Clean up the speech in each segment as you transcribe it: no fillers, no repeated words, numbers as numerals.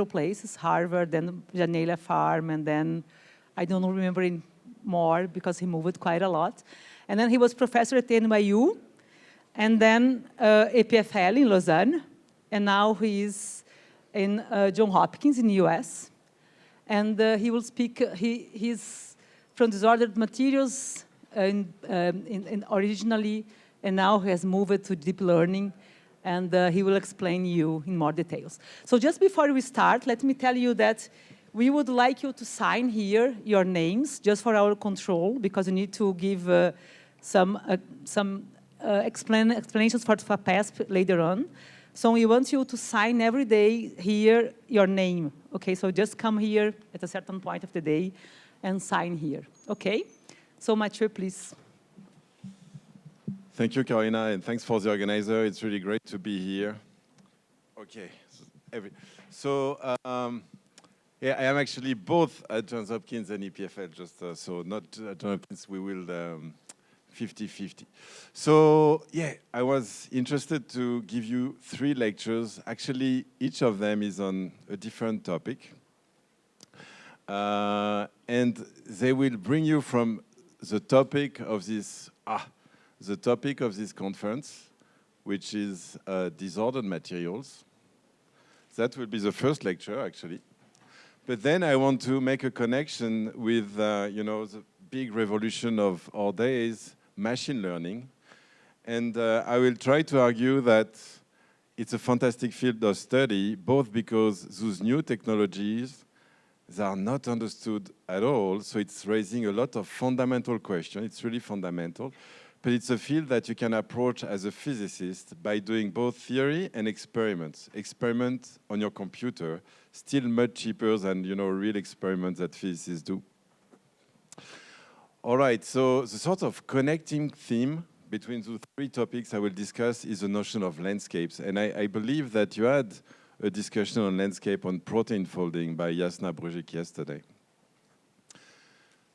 places, Harvard, then Janela Farm, and then I don't remember more because he moved quite a lot. And then he was professor at NYU, and then EPFL in Lausanne, and now he is in Johns Hopkins in the US. And he will speak, he's from disordered materials originally, and now he has moved to deep learning, and he will explain you in more details. So just before we start, let me tell you that we would like you to sign here your names, just for our control, because you need to give some explanations for FAPESP later on. So we want you to sign every day here your name, okay? So just come here at a certain point of the day and sign here, okay? So Matthieu, please. Thank you, Carolina, and thanks for the organizer. It's really great to be here. Okay, yeah, I am actually both at Johns Hopkins and EPFL, just so not at Johns Hopkins, we will 50-50. So yeah, I was interested to give you 3 lectures. Actually, each of them is on a different topic. And they will bring you from the topic of this conference, which is disordered materials. That will be the first lecture, actually. But then I want to make a connection with, you know, the big revolution of our days, machine learning. And I will try to argue that it's a fantastic field of study, both because those new technologies, they are not understood at all. So it's raising a lot of fundamental questions. It's really fundamental. But it's a field that you can approach as a physicist by doing both theory and experiments. Experiments on your computer, still much cheaper than, you know, real experiments that physicists do. All right, so the sort of connecting theme between the 3 topics I will discuss is the notion of landscapes. And I believe that you had a discussion on landscape on protein folding by Jasna Brujik yesterday.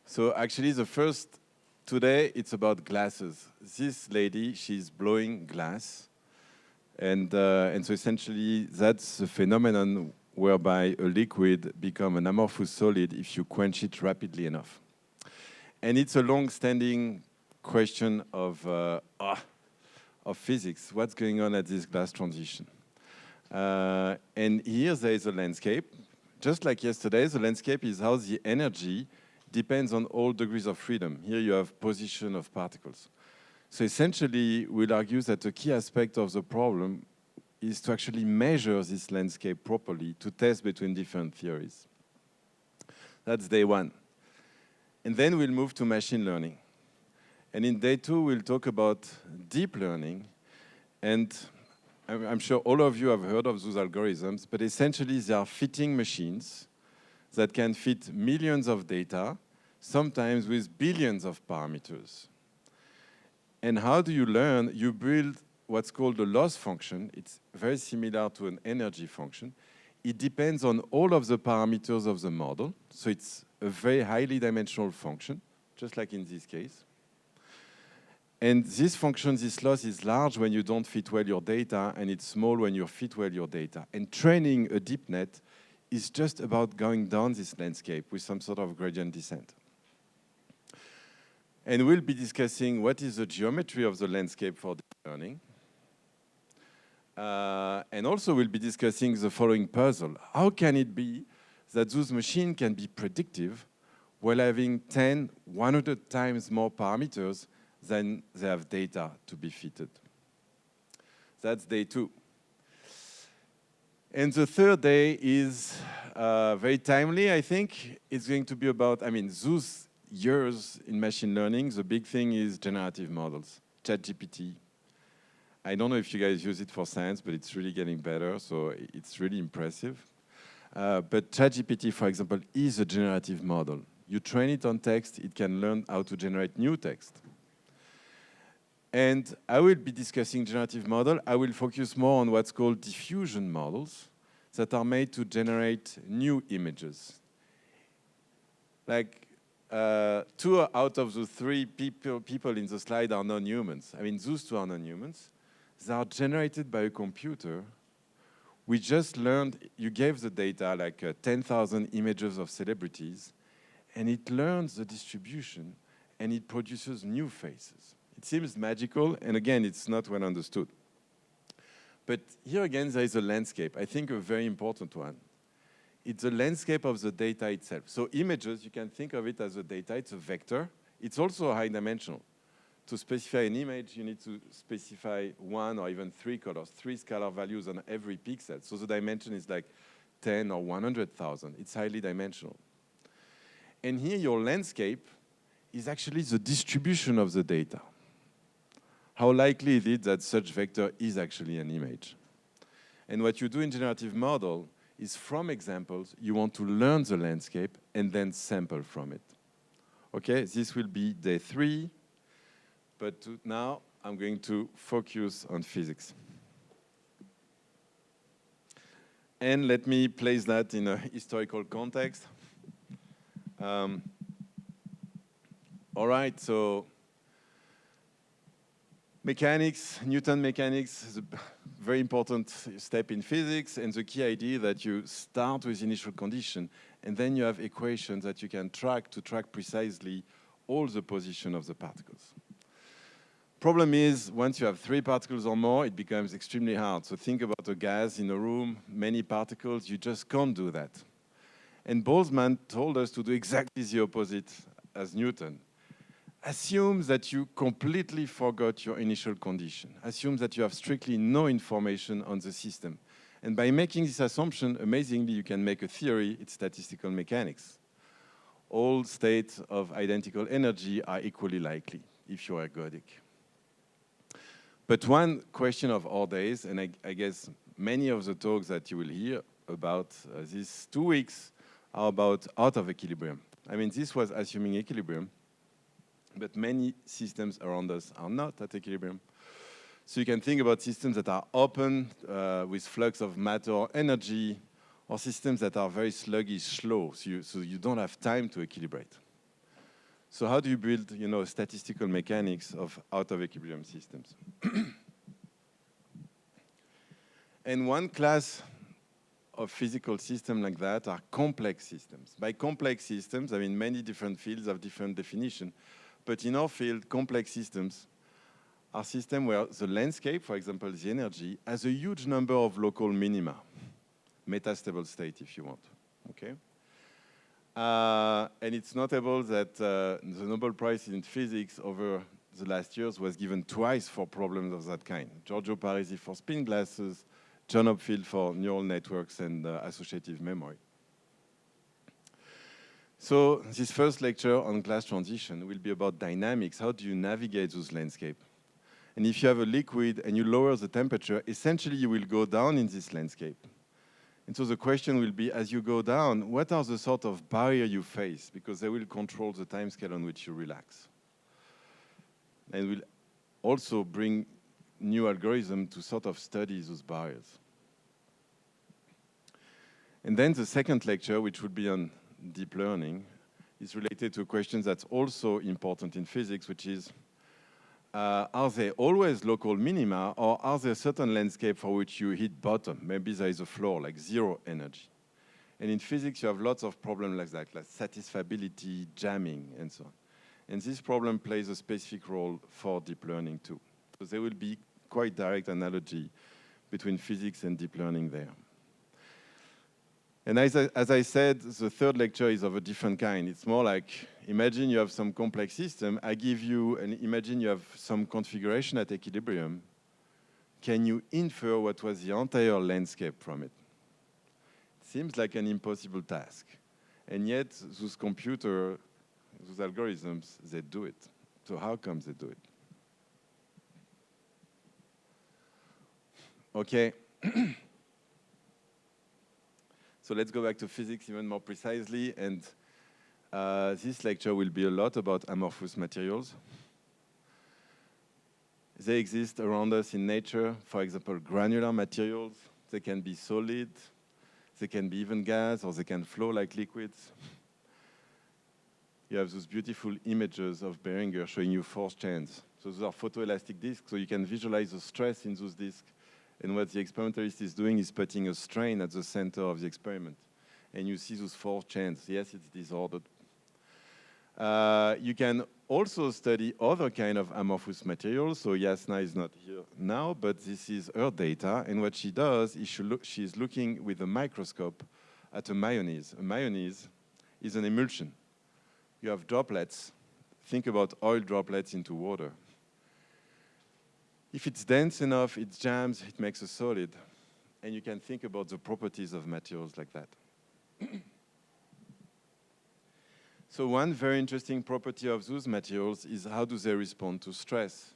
So actually the first, today it's about glasses. This lady, she's blowing glass. And so essentially that's a phenomenon whereby a liquid becomes an amorphous solid if you quench it rapidly enough. And it's a long-standing question of physics. What's going on at this glass transition? And here there is a landscape. Just like yesterday, the landscape is how the energy depends on all degrees of freedom. Here you have position of particles. So essentially, we'll argue that the key aspect of the problem is to actually measure this landscape properly to test between different theories. That's day 1. And then we'll move to machine learning. And in day 2, we'll talk about deep learning. And I'm sure all of you have heard of those algorithms, but essentially they are fitting machines that can fit millions of data, sometimes with billions of parameters. And how do you learn? You build what's called a loss function. It's very similar to an energy function. It depends on all of the parameters of the model. So it's a very highly dimensional function, just like in this case. And this function, this loss, is large when you don't fit well your data, and it's small when you fit well your data. And training a deep net is just about going down this landscape with some sort of gradient descent. And we'll be discussing what is the geometry of the landscape for deep learning. And also we'll be discussing the following puzzle. How can it be that those machines can be predictive while having 10, 100 times more parameters than they have data to be fitted? That's day 2. And the third day is very timely, I think. It's going to be about, those years in machine learning, the big thing is generative models, ChatGPT. I don't know if you guys use it for science, but it's really getting better, so it's really impressive. But ChatGPT, for example, is a generative model. You train it on text, it can learn how to generate new text. And I will be discussing generative model. I will focus more on what's called diffusion models that are made to generate new images. Like 2 out of the 3 people in the slide are non-humans. Those 2 are non-humans. They are generated by a computer We just learned, you gave the data like 10,000 images of celebrities, and it learns the distribution, and it produces new faces. It seems magical, and again, it's not well understood. But here again, there is a landscape, I think a very important one. It's the landscape of the data itself. So images, you can think of it as a data, it's a vector. It's also high dimensional. To specify an image, you need to specify 1 or even 3 colors, 3 scalar values on every pixel. So the dimension is like 10 or 100,000. It's highly dimensional. And here your landscape is actually the distribution of the data. How likely it is that such vector is actually an image. And what you do in generative model is from examples, you want to learn the landscape and then sample from it. Okay, this will be day 3, but now I'm going to focus on physics. And let me place that in a historical context. All right, so mechanics, Newton mechanics is a very important step in physics, and the key idea that you start with initial condition, and then you have equations that you can track to track precisely all the position of the particles. Problem is, once you have 3 particles or more, it becomes extremely hard. So think about a gas in a room, many particles, you just can't do that. And Boltzmann told us to do exactly the opposite as Newton. Assume that you completely forgot your initial condition. Assume that you have strictly no information on the system. And by making this assumption, amazingly, you can make a theory, it's statistical mechanics. All states of identical energy are equally likely if you are ergodic. But one question of our days, and I guess many of the talks that you will hear about these 2 weeks are about out of equilibrium. I mean, this was assuming equilibrium, but many systems around us are not at equilibrium. So you can think about systems that are open with flux of matter or energy, or systems that are very sluggish, slow, so you don't have time to equilibrate. So how do you build, statistical mechanics of out of equilibrium systems? And one class of physical systems like that are complex systems. By complex systems, I mean many different fields have different definition, but in our field, complex systems are systems where the landscape, for example, the energy, has a huge number of local minima, metastable state if you want, okay? And it's notable that the Nobel Prize in Physics over the last years was given twice for problems of that kind. Giorgio Parisi for spin glasses, John Hopfield for neural networks and associative memory. So this first lecture on class transition will be about dynamics. How do you navigate those landscapes? And if you have a liquid and you lower the temperature, essentially you will go down in this landscape. And so the question will be, as you go down, what are the sort of barrier you face? Because they will control the time scale on which you relax. And will also bring new algorithms to sort of study those barriers. And then the second lecture, which would be on deep learning, is related to a question that's also important in physics, which is, are there always local minima, or are there certain landscape for which you hit bottom? Maybe there is a floor, like zero energy. And in physics, you have lots of problems like that, like satisfiability, jamming, and so on. And this problem plays a specific role for deep learning too. So there will be quite direct analogy between physics and deep learning there. And as I said, the third lecture is of a different kind. It's more like, imagine you have some complex system. I give you, and imagine you have some configuration at equilibrium. Can you infer what was the entire landscape from it? It seems like an impossible task. And yet, those computers, those algorithms, they do it. So how come they do it? Okay. So let's go back to physics even more precisely, and this lecture will be a lot about amorphous materials. They exist around us in nature, for example, granular materials. They can be solid, they can be even gas, or they can flow like liquids. You have those beautiful images of Behringer showing you force chains. So those are photoelastic disks, so you can visualize the stress in those disks, And what the experimentalist is doing is putting a strain at the center of the experiment. And you see those 4 chains. Yes, it's disordered. You can also study other kind of amorphous materials. So Jasna is not here now, but this is her data. And what she does is she's looking with a microscope at a mayonnaise. A mayonnaise is an emulsion. You have droplets. Think about oil droplets into water. If it's dense enough, it jams, it makes a solid. And you can think about the properties of materials like that. So one very interesting property of those materials is how do they respond to stress.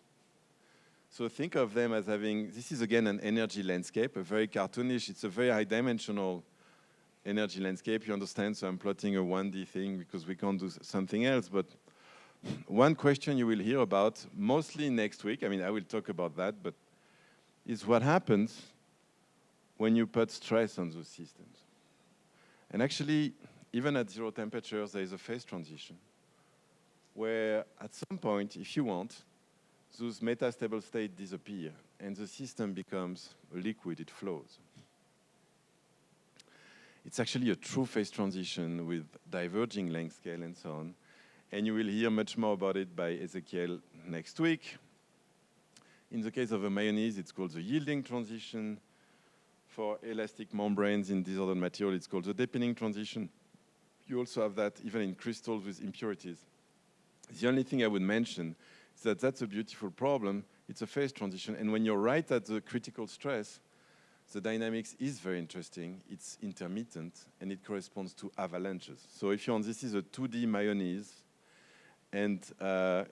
So think of them as having, this is again an energy landscape, a very cartoonish, it's a very high-dimensional energy landscape, you understand? So I'm plotting a 1D thing because we can't do something else, but one question you will hear about, mostly next week, I mean, I will talk about that, but is what happens when you put stress on those systems. And actually, even at 0 temperatures, there is a phase transition where at some point, if you want, those metastable states disappear and the system becomes a liquid, it flows. It's actually a true phase transition with diverging length scale and so on. And you will hear much more about it by Ezekiel next week. In the case of a mayonnaise, it's called the yielding transition. For elastic membranes in disordered material, it's called the deepening transition. You also have that even in crystals with impurities. The only thing I would mention is that that's a beautiful problem. It's a phase transition. And when you're right at the critical stress, the dynamics is very interesting. It's intermittent, and it corresponds to avalanches. So if you're on, this is a 2D mayonnaise, and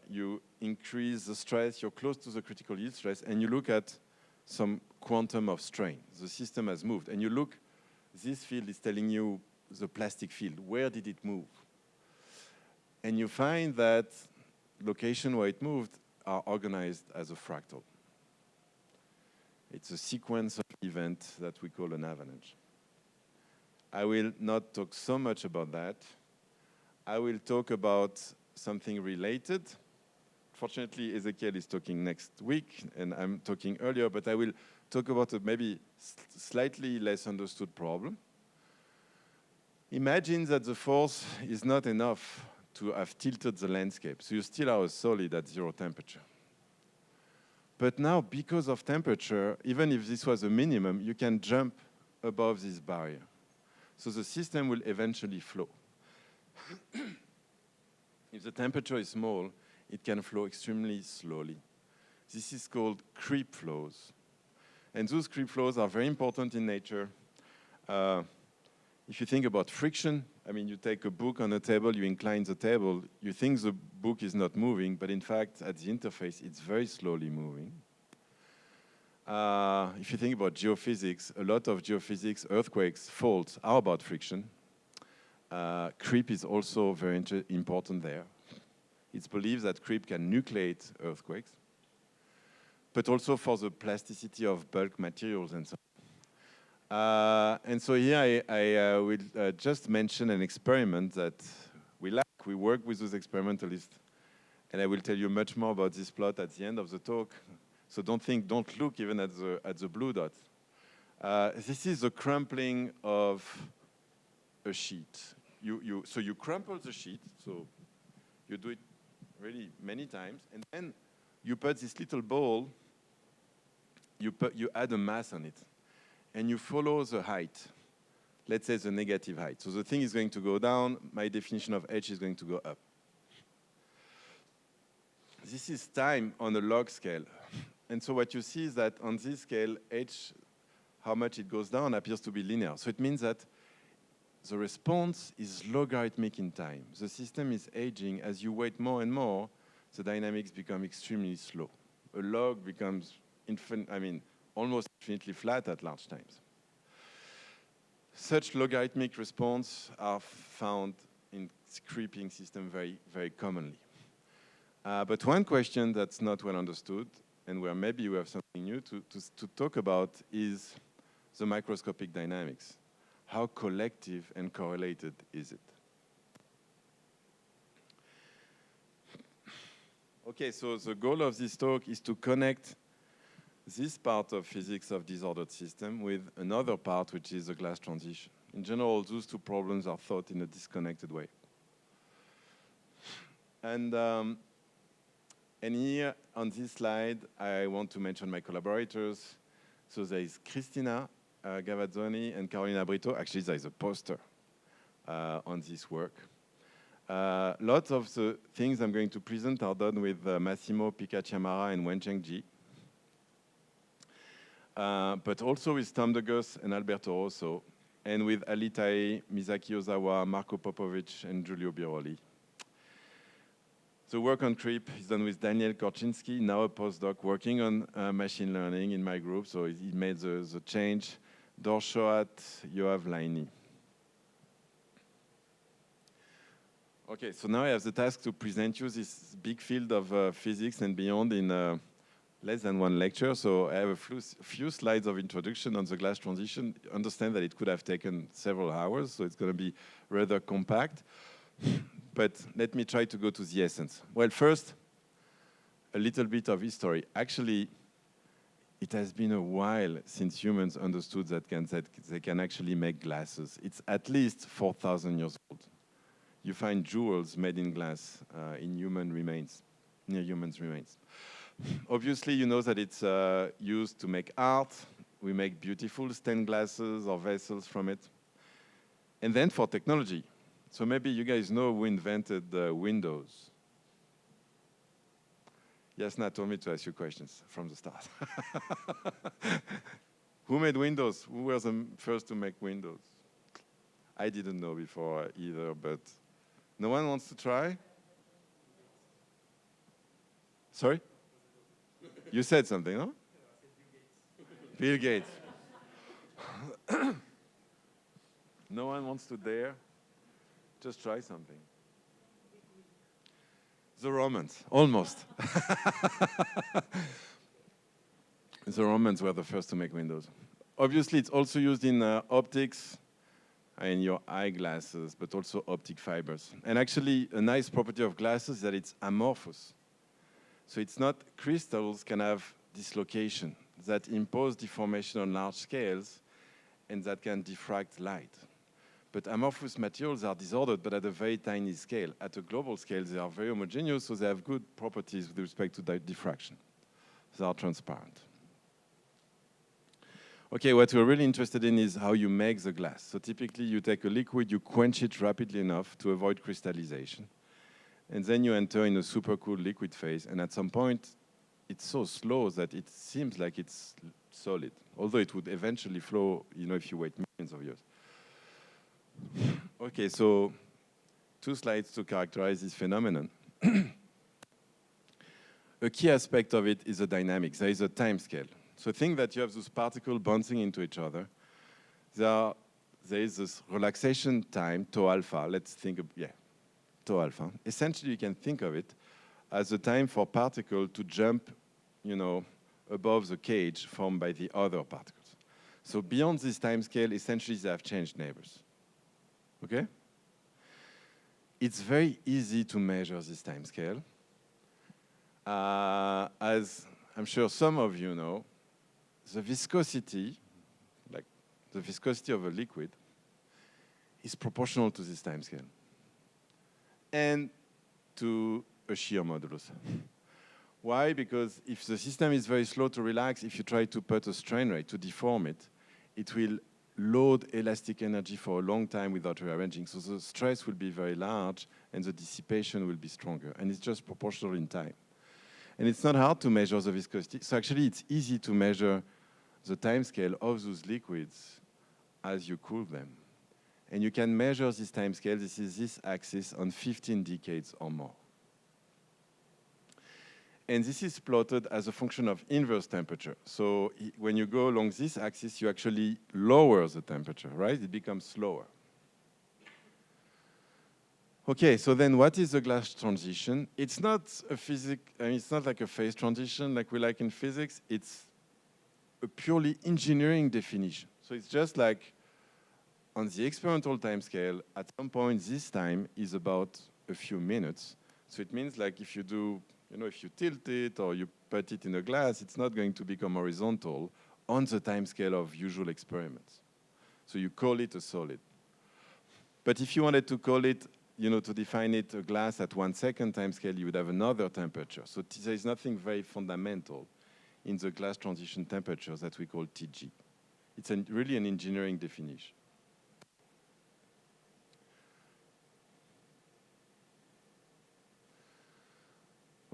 you increase the stress, you're close to the critical yield stress, and you look at some quantum of strain. The system has moved. And you look, this field is telling you the plastic field. Where did it move? And you find that location where it moved are organized as a fractal. It's a sequence of events that we call an avalanche. I will not talk so much about that. I will talk about something related. Fortunately, Ezekiel is talking next week, and I'm talking earlier, but I will talk about a maybe slightly less understood problem. Imagine that the force is not enough to have tilted the landscape, so you still are a solid at 0 temperature. But now, because of temperature, even if this was a minimum, you can jump above this barrier. So the system will eventually flow. If the temperature is small, it can flow extremely slowly. This is called creep flows. And those creep flows are very important in nature. If you think about friction, I mean, you take a book on a table, you incline the table, you think the book is not moving, but in fact, at the interface, it's very slowly moving. If you think about geophysics, a lot of geophysics, earthquakes, faults are about friction. Creep is also very important there. It's believed that creep can nucleate earthquakes, but also for the plasticity of bulk materials and so on. And so here I will just mention an experiment that we like. We work with those experimentalists, and I will tell you much more about this plot at the end of the talk. So don't look even at the blue dots. This is the crumpling of a sheet. So you crumple the sheet, so you do it really many times, and then you put this little ball, you add a mass on it, and you follow the height. Let's say the negative height. So the thing is going to go down, my definition of h is going to go up. This is time on a log scale. And so what you see is that on this scale, h, how much it goes down, appears to be linear. So it means that the response is logarithmic in time. The system is aging. As you wait more and more, the dynamics become extremely slow. A log becomes almost infinitely flat at large times. Such logarithmic response are found in creeping system very, very commonly. But one question that's not well understood, and where maybe we have something new to talk about, is the microscopic dynamics. How collective and correlated is it? Okay, so the goal of this talk is to connect this part of physics of disordered system with another part, which is the glass transition. In general, those two problems are thought in a disconnected way. And here on this slide, I want to mention my collaborators. So there is Cristina Gavazzoni and Carolina Brito. Actually, there is a poster on this work. Lots of the things I'm going to present are done with Massimo Picacciamara and Wencheng Ji. But also with Tom Degus and Alberto Rosso, and with Ali Tae, Misaki Ozawa, Marco Popovic, and Giulio Biroli. The work on CRIP is done with Daniel Korczynski, now a postdoc working on machine learning in my group, so he made the change. Dor Shoat, Yoav Laini. Okay, so now I have the task to present you this big field of physics and beyond in less than one lecture. So I have a few slides of introduction on the glass transition. Understand that it could have taken several hours, so it's going to be rather compact. But let me try to go to the essence. Well, first, a little bit of history. Actually, it has been a while since humans understood that they can actually make glasses. It's at least 4,000 years old. You find jewels made in glass in human remains, near humans' remains. Obviously, you know that it's used to make art. We make beautiful stained glasses or vessels from it. And then for technology. So maybe you guys know who invented Windows. Yasna told me to ask you questions from the start. Who made Windows? Who was the first to make Windows? I didn't know before either, but no one wants to try? Sorry? You said something, no? Bill Gates. No one wants to dare? Just try something. The Romans, almost. The Romans were the first to make Windows. Obviously, it's also used in optics, in your eyeglasses, but also optic fibers. And actually, a nice property of glasses is that it's amorphous. So it's not crystals can have dislocation that impose deformation on large scales and that can diffract light. But amorphous materials are disordered, but at a very tiny scale. At a global scale, they are very homogeneous, so they have good properties with respect to diffraction. They are transparent. Okay, what we're really interested in is how you make the glass. So typically, you take a liquid, you quench it rapidly enough to avoid crystallization. And then you enter in a supercooled liquid phase, and at some point, it's so slow that it seems like it's solid, although it would eventually flow, if you wait millions of years. Okay, so 2 slides to characterize this phenomenon. A key aspect of it is the dynamics. There is a time scale. So think that you have those particles bouncing into each other. There is this relaxation time, tau alpha. Let's think of, tau alpha. Essentially, you can think of it as the time for particle to jump, above the cage formed by the other particles. So beyond this time scale, essentially, they have changed neighbors. Okay? It's very easy to measure this time scale. As I'm sure some of you know, the viscosity, like the viscosity of a liquid, is proportional to this time scale and to a shear modulus. Why? Because if the system is very slow to relax, if you try to put a strain rate to deform it, it will load elastic energy for a long time without rearranging. So the stress will be very large and the dissipation will be stronger. And it's just proportional in time. And it's not hard to measure the viscosity. So actually, it's easy to measure the time scale of those liquids as you cool them. And you can measure this time scale, this is this axis, on 15 decades or more. And this is plotted as a function of inverse temperature. So when you go along this axis, you actually lower the temperature, right? It becomes slower. Okay, so then what is the glass transition? It's not it's not like a phase transition like we like in physics. It's a purely engineering definition. So it's just like on the experimental time scale, at some point this time is about a few minutes. So it means like if you do You know, if you tilt it or you put it in a glass, it's not going to become horizontal on the time scale of usual experiments. So you call it a solid. But if you wanted to call it, you know, to define it a glass at 1 second time scale, you would have another temperature. So there is nothing very fundamental in the glass transition temperature that we call TG. It's really an engineering definition.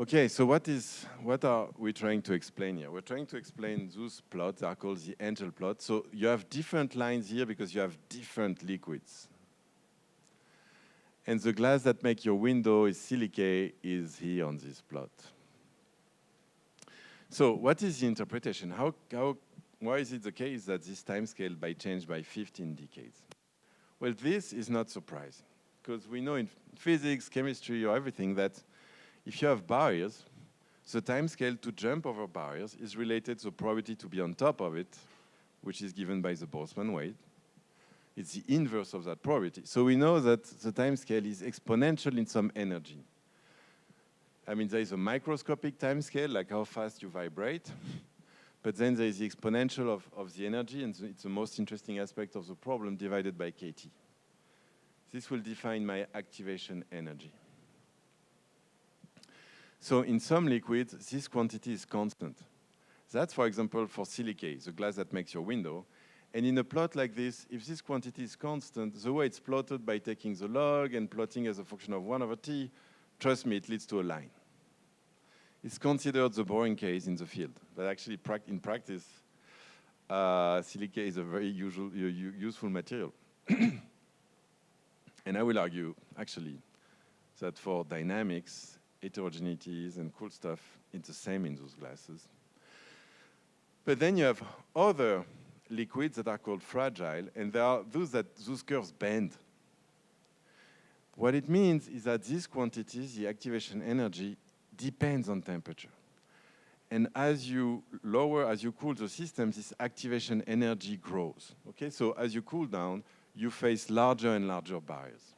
Okay, so what are we trying to explain here? We're trying to explain those plots are called the angel plot. So you have different lines here because you have different liquids. And the glass that makes your window is silica is here on this plot. So what is the interpretation? Why is it the case that this time scale by changed by 15 decades? Well, this is not surprising because we know in physics, chemistry, or everything that if you have barriers, the time scale to jump over barriers is related to the probability to be on top of it, which is given by the Boltzmann weight. It's the inverse of that probability. So we know that the time scale is exponential in some energy. I mean, there is a microscopic time scale, like how fast you vibrate, but then there is the exponential of the energy, and it's the most interesting aspect of the problem, divided by kT. This will define my activation energy. So in some liquids, this quantity is constant. That's, for example, for silica, the glass that makes your window. And in a plot like this, if this quantity is constant, the way it's plotted by taking the log and plotting as a function of 1/t, trust me, it leads to a line. It's considered the boring case in the field. But actually, in practice, silica is a very useful material. And I will argue, actually, that for dynamics, heterogeneities and cool stuff, it's the same in those glasses. But then you have other liquids that are called fragile, and there are those curves bend. What it means is that these quantities, the activation energy, depends on temperature. And as you cool the system, this activation energy grows. Okay, so as you cool down, you face larger and larger barriers.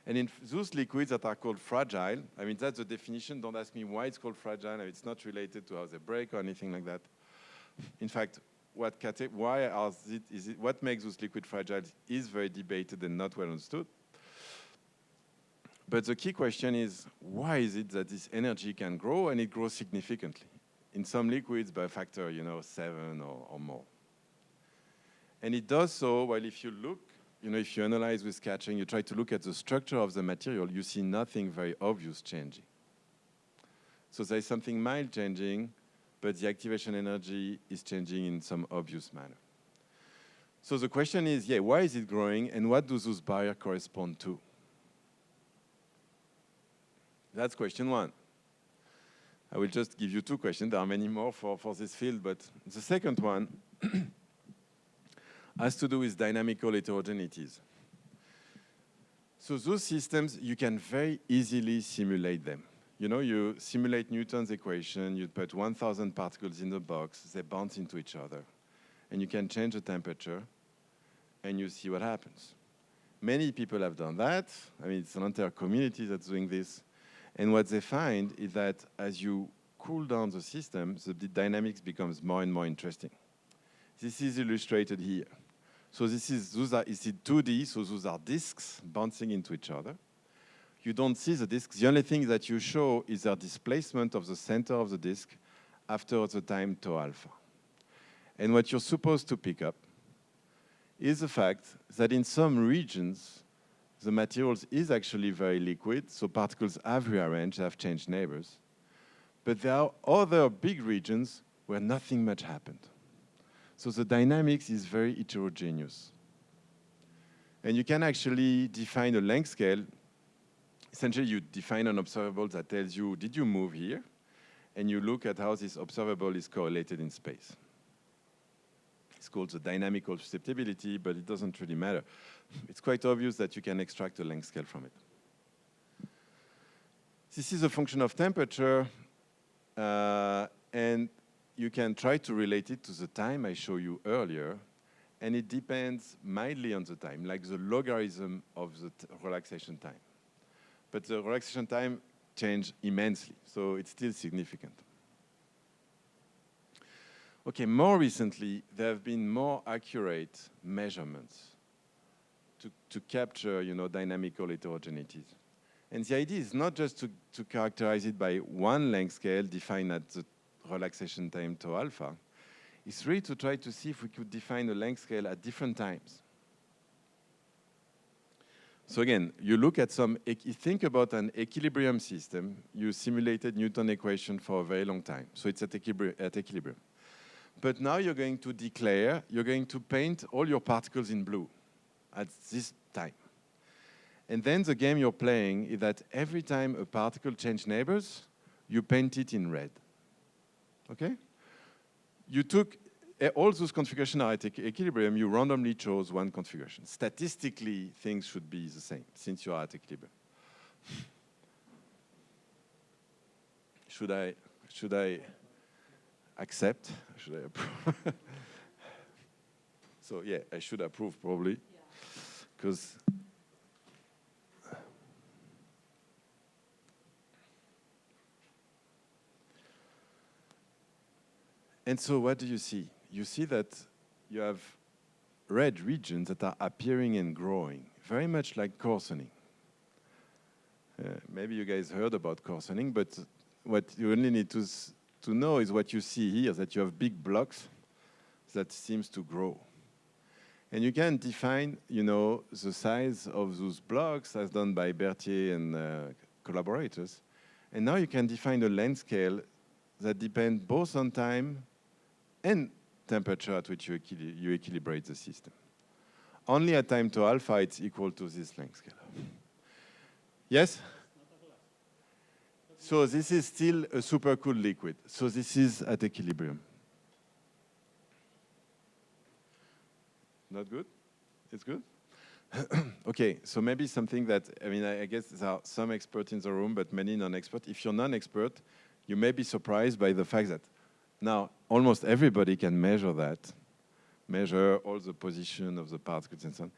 And in those liquids that are called fragile, I mean, that's the definition. Don't ask me why it's called fragile. It's not related to how they break or anything like that. In fact, what makes those liquid fragile is very debated and not well understood. But the key question is, why is it that this energy can grow and it grows significantly? In some liquids by a factor, 7 or more. And it does so, well, if you look, if you analyze with scattering, you try to look at the structure of the material, you see nothing very obvious changing. So there's something mild changing, but the activation energy is changing in some obvious manner. So the question is, why is it growing, and what do those barriers correspond to? That's question one. I will just give you two questions. There are many more for this field, but the second one has to do with dynamical heterogeneities. So those systems, you can very easily simulate them. You simulate Newton's equation, you put 1,000 particles in the box, they bounce into each other, and you can change the temperature, and you see what happens. Many people have done that. I mean, it's an entire community that's doing this. And what they find is that as you cool down the system, the dynamics becomes more and more interesting. This is illustrated here. So it's in 2D, so those are disks bouncing into each other. You don't see the disks. The only thing that you show is their displacement of the center of the disk after the time tau alpha. And what you're supposed to pick up is the fact that in some regions, the materials is actually very liquid, so particles have rearranged, have changed neighbors. But there are other big regions where nothing much happened. So the dynamics is very heterogeneous. And you can actually define a length scale. Essentially, you define an observable that tells you, did you move here? And you look at how this observable is correlated in space. It's called the dynamical susceptibility, but it doesn't really matter. It's quite obvious that you can extract a length scale from it. This is a function of temperature, and you can try to relate it to the time I showed you earlier, and it depends mildly on the time, like the logarithm of the relaxation time. But the relaxation time change immensely. So it's still significant. Okay, more recently, there have been more accurate measurements to capture, dynamical heterogeneities. And the idea is not just to characterize it by one length scale defined at the relaxation time tau alpha. It's really to try to see if we could define a length scale at different times. So again, you look at you think about an equilibrium system, you simulated Newton equation for a very long time. So it's at equilibrium. But now you're going to paint all your particles in blue at this time. And then the game you're playing is that every time a particle changes neighbors, you paint it in red. Okay? You took all those configurations are at equilibrium, you randomly chose one configuration. Statistically, things should be the same since you are at equilibrium. Should I accept? Should I approve? So yeah, I should approve probably, because and so what do you see? You see that you have red regions that are appearing and growing, very much like coarsening. Maybe you guys heard about coarsening, but what you only need to know is what you see here, that you have big blocks that seems to grow. And you can define, the size of those blocks as done by Berthier and collaborators. And now you can define a length scale that depends both on time and temperature at which you equilibrate the system. Only at time tau alpha it's equal to this length scale. Yes? So this is still a supercooled liquid. So this is at equilibrium. Not good? It's good? Okay, so maybe something that, I guess there are some experts in the room, but many non-experts. If you're non-expert, you may be surprised by the fact that now almost everybody can measure all the position of the particles and so on.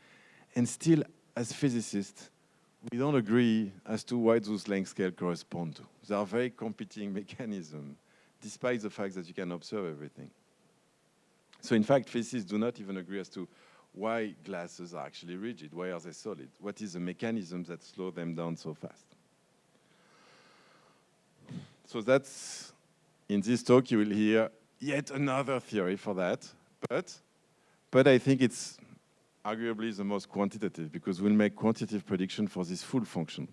And still, as physicists, we don't agree as to what those length scales correspond to. There are very competing mechanisms, despite the fact that you can observe everything. So in fact, physicists do not even agree as to why glasses are actually rigid, why are they solid? What is the mechanism that slow them down so fast? So that's, in this talk, you will hear yet another theory for that, but I think it's arguably the most quantitative, because we'll make quantitative prediction for this full function.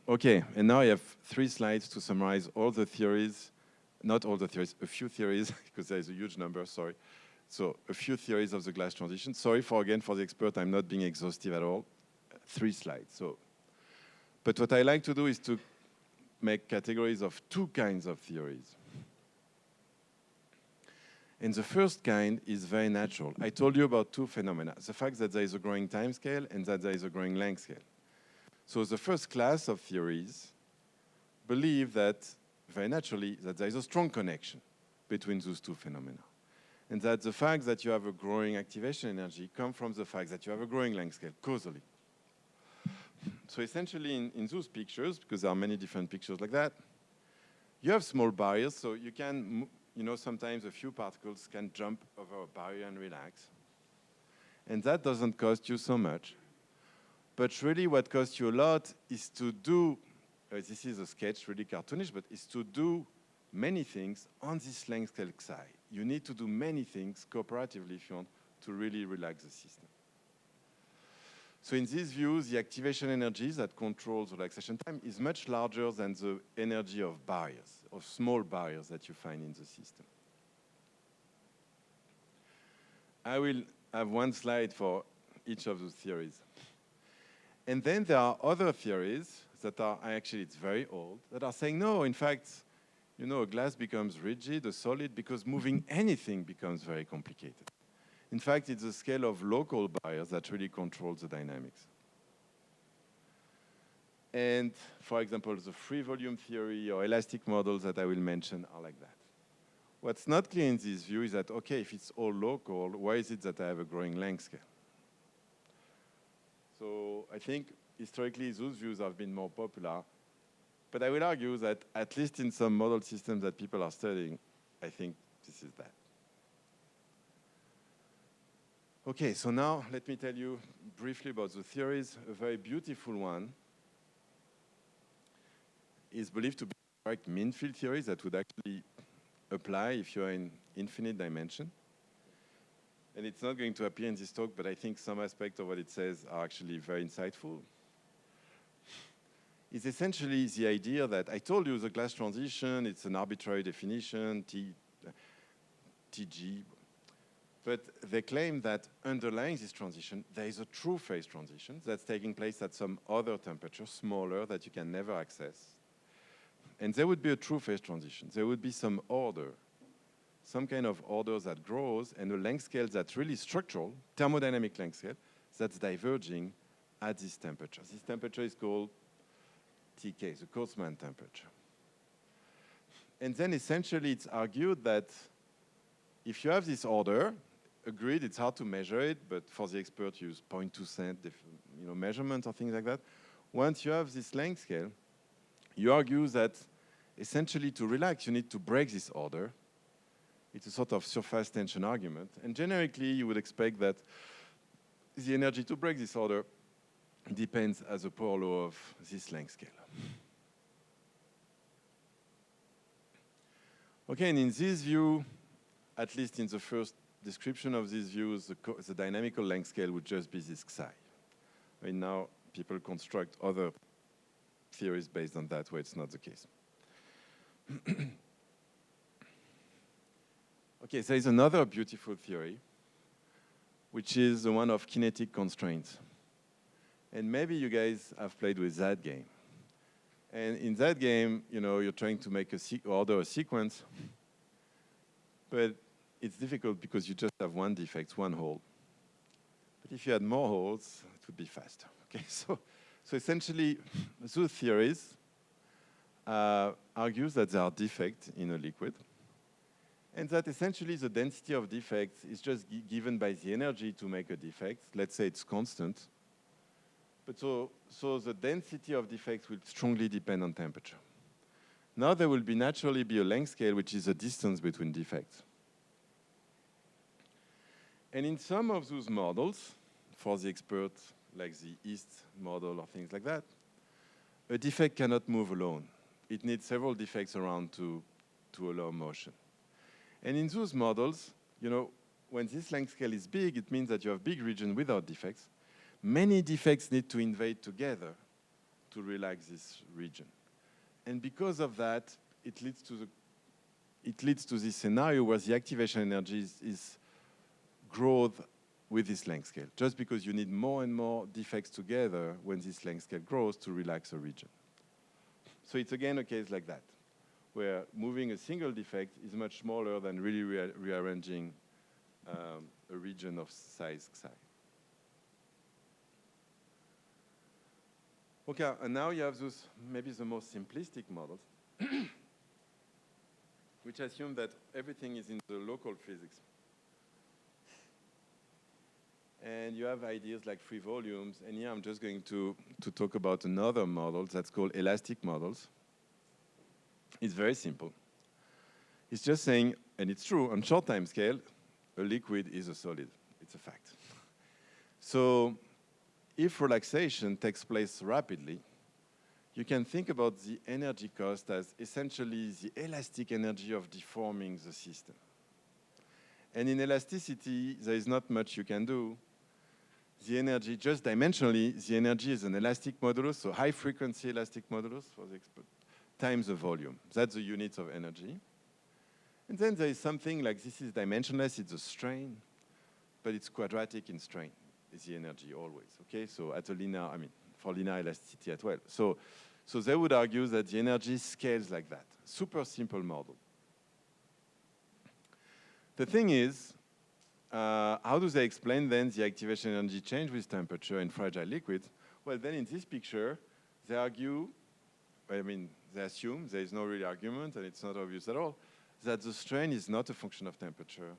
Okay, and now I have 3 slides to summarize all the theories, not all the theories, a few theories, because there is a huge number, sorry. So a few theories of the glass transition. Sorry for the expert, I'm not being exhaustive at all. 3 slides. But what I like to do is to make categories of 2 kinds of theories. And the first kind is very natural. I told you about 2 phenomena, the fact that there is a growing time scale and that there is a growing length scale. So the first class of theories believe that, very naturally, that there is a strong connection between those 2 phenomena. And that the fact that you have a growing activation energy comes from the fact that you have a growing length scale, causally. So essentially, in those pictures, because there are many different pictures like that, you have small barriers, so you can, sometimes a few particles can jump over a barrier and relax. And that doesn't cost you so much. But really what costs you a lot is to do, this is a sketch, really cartoonish, but is to do many things on this length scale xi. You need to do many things cooperatively if you want to really relax the system. So in this view, the activation energy that controls relaxation time is much larger than the energy of barriers, of small barriers that you find in the system. I will have 1 slide for each of those theories. And then there are other theories that are, actually it's very old, that are saying, no, in fact, a glass becomes rigid, a solid, because moving anything becomes very complicated. In fact, it's the scale of local barriers that really controls the dynamics. And for example, the free volume theory or elastic models that I will mention are like that. What's not clear in this view is that, okay, if it's all local, why is it that I have a growing length scale? So I think historically, those views have been more popular. But I will argue that at least in some model systems that people are studying, I think this is that. Okay, so now let me tell you briefly about the theories. A very beautiful one is believed to be a correct mean field theory that would actually apply if you're in infinite dimension. And it's not going to appear in this talk, but I think some aspects of what it says are actually very insightful. It's essentially the idea that I told you the glass transition, it's an arbitrary definition, TG. But they claim that underlying this transition, there is a true phase transition that's taking place at some other temperature, smaller, that you can never access. And there would be a true phase transition. There would be some order, some kind of order that grows, and a length scale that's really structural, thermodynamic length scale, that's diverging at this temperature. This temperature is called TK, the Kurtzman temperature. And then essentially it's argued that if you have this order, agreed, it's hard to measure it, but for the expert, use 0.2 cent measurement or things like that. Once you have this length scale, you argue that essentially to relax, you need to break this order. It's a sort of surface tension argument. And generically, you would expect that the energy to break this order depends as a power law of this length scale. Okay, and in this view, at least in the first description of these views, the dynamical length scale would just be this psi. I mean, now people construct other theories based on that, where it's not the case. Okay, so there's another beautiful theory, which is the one of kinetic constraints. And maybe you guys have played with that game. And in that game, you're trying to make order a sequence, but it's difficult because you just have one defect, one hole. But if you had more holes, it would be faster. Okay, so essentially, those theories argue that there are defects in a liquid, and that essentially the density of defects is just given by the energy to make a defect. Let's say it's constant. But so the density of defects will strongly depend on temperature. Now there will naturally be a length scale, which is the distance between defects. And in some of those models, for the experts, like the East model or things like that, a defect cannot move alone. It needs several defects around to allow motion. And in those models, when this length scale is big, it means that you have big region without defects. Many defects need to invade together to relax this region. And because of that, it leads to this scenario where the activation energy is growth with this length scale, just because you need more and more defects together when this length scale grows to relax a region. So it's again a case like that, where moving a single defect is much smaller than really rearranging a region of size psi. Okay, and now you have those, maybe the most simplistic models, which assume that everything is in the local physics. And you have ideas like free volumes, and here I'm just going to talk about another model that's called elastic models. It's very simple. It's just saying, and it's true, on short time scale, a liquid is a solid. It's a fact. So if relaxation takes place rapidly, you can think about the energy cost as essentially the elastic energy of deforming the system. And in elasticity, there is not much you can do. The energy, just dimensionally, the energy is an elastic modulus, so high frequency elastic modulus for the expert, times the volume. That's the units of energy. And then there is something like this is dimensionless, it's a strain, but it's quadratic in strain, is the energy always, okay? So at a linear, for linear elasticity as well. So they would argue that the energy scales like that. Super simple model. The thing is, how do they explain then the activation energy change with temperature in fragile liquids? Well, then in this picture, they argue, they assume, there is no real argument, and it's not obvious at all, that the strain is not a function of temperature,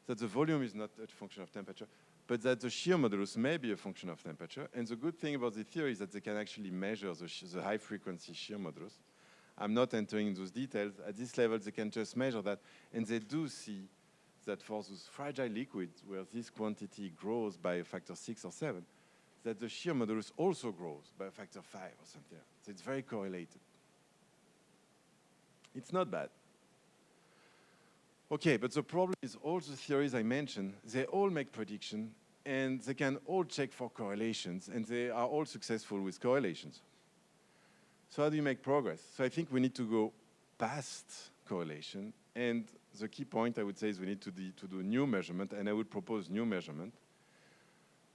that the volume is not a function of temperature, but that the shear modulus may be a function of temperature. And the good thing about the theory is that they can actually measure the high-frequency shear modulus. I'm not entering those details. At this level, they can just measure that, and they do see that for those fragile liquids, where this quantity grows by a factor 6 or 7, that the shear modulus also grows by a factor 5 or something. So it's very correlated. It's not bad. Okay, but the problem is all the theories I mentioned, they all make prediction, and they can all check for correlations, and they are all successful with correlations. So how do you make progress? So I think we need to go past correlation, and the key point I would say is we need to do new measurement, and I would propose new measurement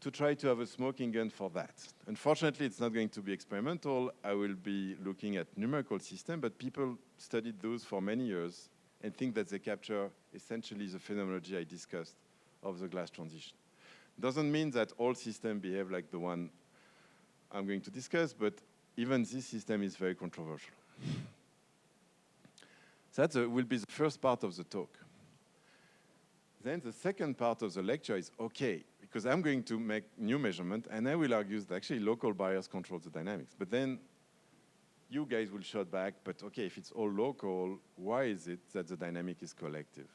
to try to have a smoking gun for that. Unfortunately, it's not going to be experimental. I will be looking at numerical system, but people studied those for many years and think that they capture essentially the phenomenology I discussed of the glass transition. Doesn't mean that all systems behave like the one I'm going to discuss, but even this system is very controversial. So that will be the first part of the talk. Then the second part of the lecture is, okay, because I'm going to make new measurement, and I will argue that actually local barriers control the dynamics. But then you guys will shout back, but okay, if it's all local, why is it that the dynamic is collective?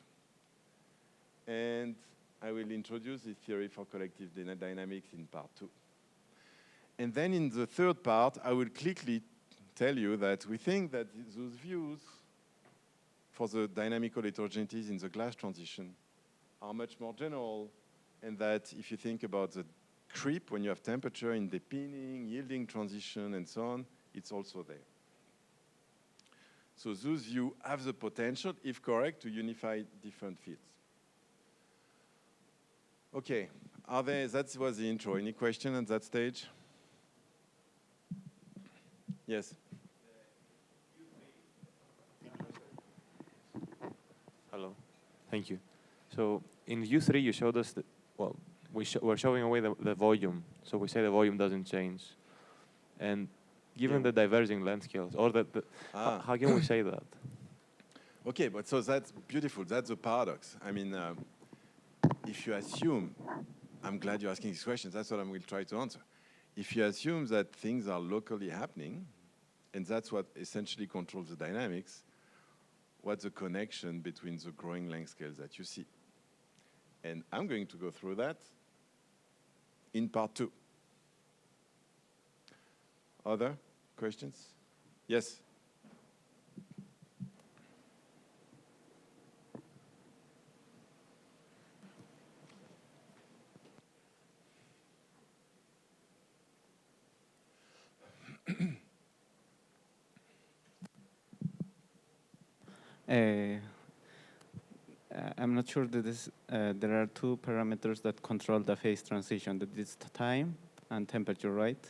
And I will introduce this theory for collective dynamics in part 2. And then in the third part, I will quickly tell you that we think that those views for the dynamical heterogeneities in the glass transition are much more general, and that if you think about the creep when you have temperature in depinning, yielding transition, and so on, it's also there. So those views have the potential, if correct, to unify different fields. Okay, that was the intro. Any question at that stage? Yes. Hello, thank you. So in U3, you showed us that, well, we're showing away the volume. So we say the volume doesn't change. And given the diverging length scales, or how can we say that? Okay, but so that's beautiful. That's a paradox. I mean, if you assume, I'm glad you're asking these questions. That's what I will try to answer. If you assume that things are locally happening, and that's what essentially controls the dynamics, what's the connection between the growing length scales that you see? And I'm going to go through that in part 2. Other questions? Yes? I'm not sure that there are two parameters that control the phase transition. That is time and temperature, right?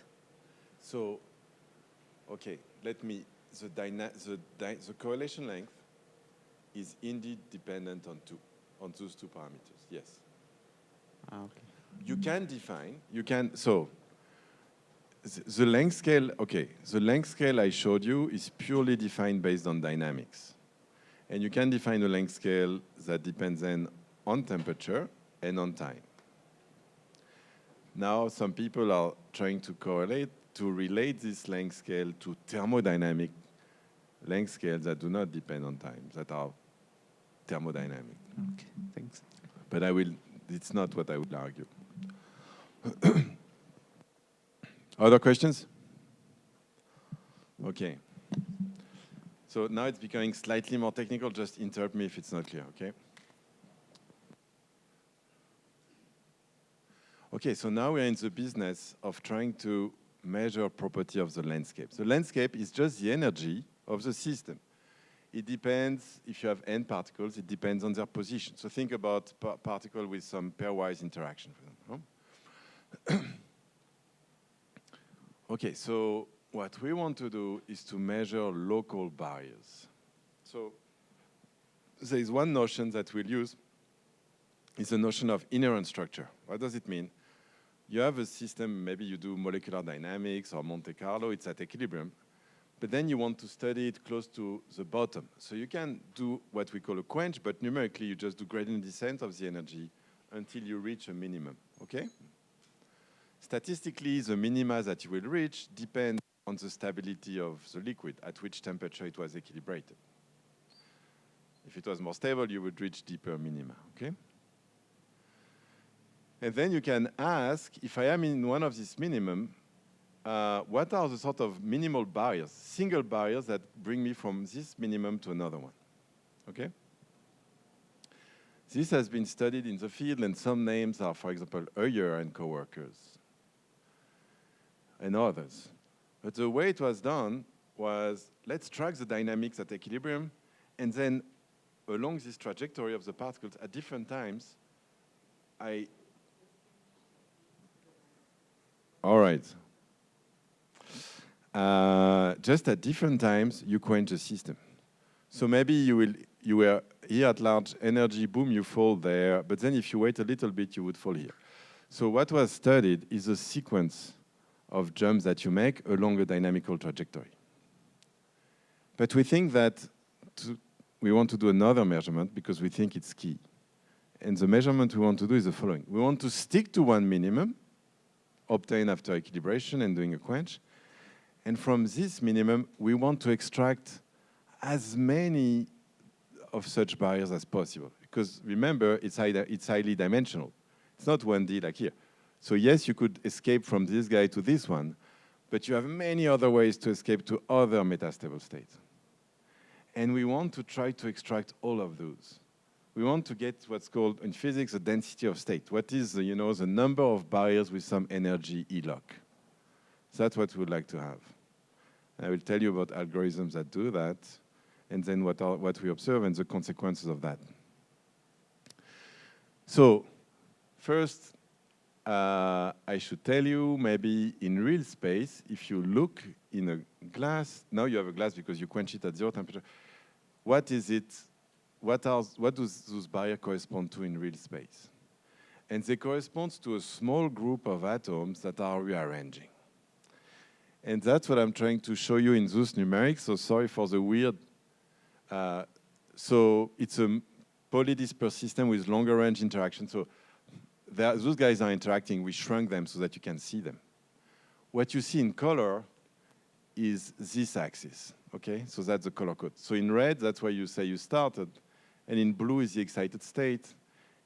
So, okay, the correlation length is indeed dependent on those two parameters, yes. Okay. You can define, so the length scale, okay, the length scale I showed you is purely defined based on dynamics. And you can define a length scale that depends then on temperature and on time. Now, some people are trying to relate this length scale to thermodynamic length scales that do not depend on time, that are thermodynamic. Okay, thanks. But it's not what I will argue. Other questions? Okay. So now it's becoming slightly more technical. Just interrupt me if it's not clear, okay? Okay, so now we're in the business of trying to measure property of the landscape. The landscape is just the energy of the system. It depends, if you have n particles, it depends on their position. So think about particle with some pairwise interaction, for example. Okay, so what we want to do is to measure local barriers. So there is one notion that we'll use, is the notion of inherent structure. What does it mean? You have a system, maybe you do molecular dynamics or Monte Carlo, it's at equilibrium, but then you want to study it close to the bottom. So you can do what we call a quench, but numerically you just do gradient descent of the energy until you reach a minimum, okay? Statistically, the minima that you will reach depend on the stability of the liquid, at which temperature it was equilibrated. If it was more stable, you would reach deeper minima, okay? And then you can ask, if I am in one of these minimum, what are the sort of minimal barriers, single barriers that bring me from this minimum to another one, okay? This has been studied in the field, and some names are, for example, Wyart and coworkers, and others. But the way it was done was, let's track the dynamics at equilibrium, and then along this trajectory of the particles at different times, all right. Just at different times, you quench the system. So maybe you were here at large energy, boom, you fall there, but then if you wait a little bit, you would fall here. So what was studied is a sequence of jumps that you make along a dynamical trajectory. But we think that we want to do another measurement because we think it's key. And the measurement we want to do is the following. We want to stick to one minimum, obtained after equilibration and doing a quench. And from this minimum, we want to extract as many of such barriers as possible. Because remember, it's highly dimensional. It's not 1D like here. So yes, you could escape from this guy to this one, but you have many other ways to escape to other metastable states. And we want to try to extract all of those. We want to get what's called in physics a density of state. What is the number of barriers with some energy E-lock? So that's what we would like to have. I will tell you about algorithms that do that, and then what we observe and the consequences of that. So first, I should tell you, maybe in real space, if you look in a glass, now you have a glass because you quench it at 0 temperature, what is it? What does those barriers correspond to in real space? And they correspond to a small group of atoms that are rearranging. And that's what I'm trying to show you in those numerics. So sorry for the weird. So it's a polydispersed system with longer range interaction. So those guys are interacting. We shrunk them so that you can see them. What you see in color is this axis, okay? So that's the color code. So in red, that's where you say you started. And in blue is the excited state.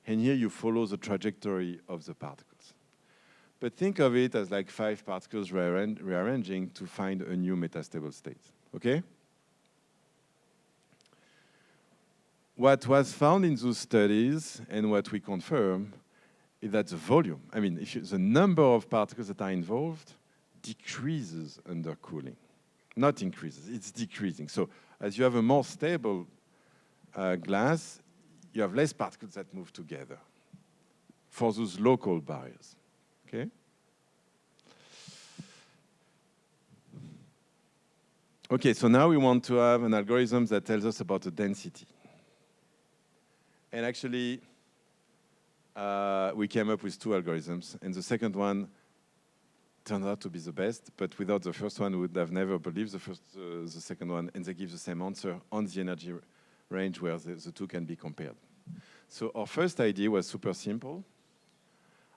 And here you follow the trajectory of the particles. But think of it as like 5 particles rearranging to find a new metastable state, okay? What was found in those studies and what we confirm is that the volume, I mean, the number of particles that are involved decreases under cooling, not increases, it's decreasing. So as you have a more stable glass, you have less particles that move together for those local barriers, okay? Okay, so now we want to have an algorithm that tells us about the density. And actually, we came up with 2 algorithms, and the second one turned out to be the best, but without the first one, we would have never believed the second one, and they give the same answer on the energy range where the 2 can be compared. So our first idea was super simple.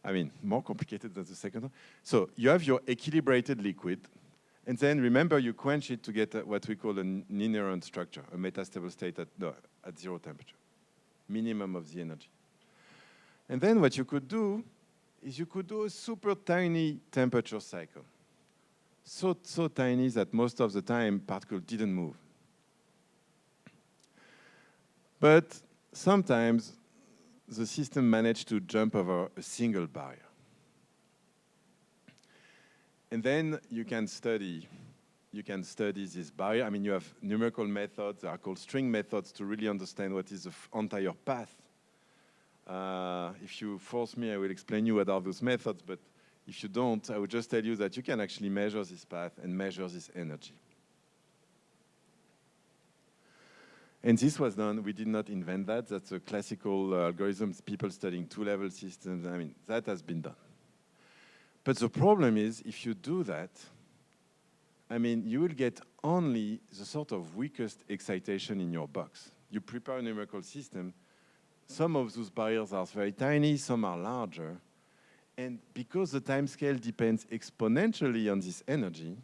I mean, more complicated than the second one. So you have your equilibrated liquid, and then remember you quench it to get what we call an inherent structure, a metastable state at 0 temperature, minimum of the energy. And then what you could do is you could do a super tiny temperature cycle. So tiny that most of the time particles didn't move. But sometimes the system managed to jump over a single barrier. And then you can study this barrier. I mean, you have numerical methods that are called string methods to really understand what is the entire path. If you force me, I will explain you what are those methods, but if you don't, I would just tell you that you can actually measure this path and measure this energy. And this was done, we did not invent that. That's a classical algorithm, people studying 2-level systems. I mean, that has been done. But the problem is, if you do that, I mean, you will get only the sort of weakest excitation in your box. You prepare a numerical system. Some of those barriers are very tiny, some are larger. And because the time scale depends exponentially on this energy,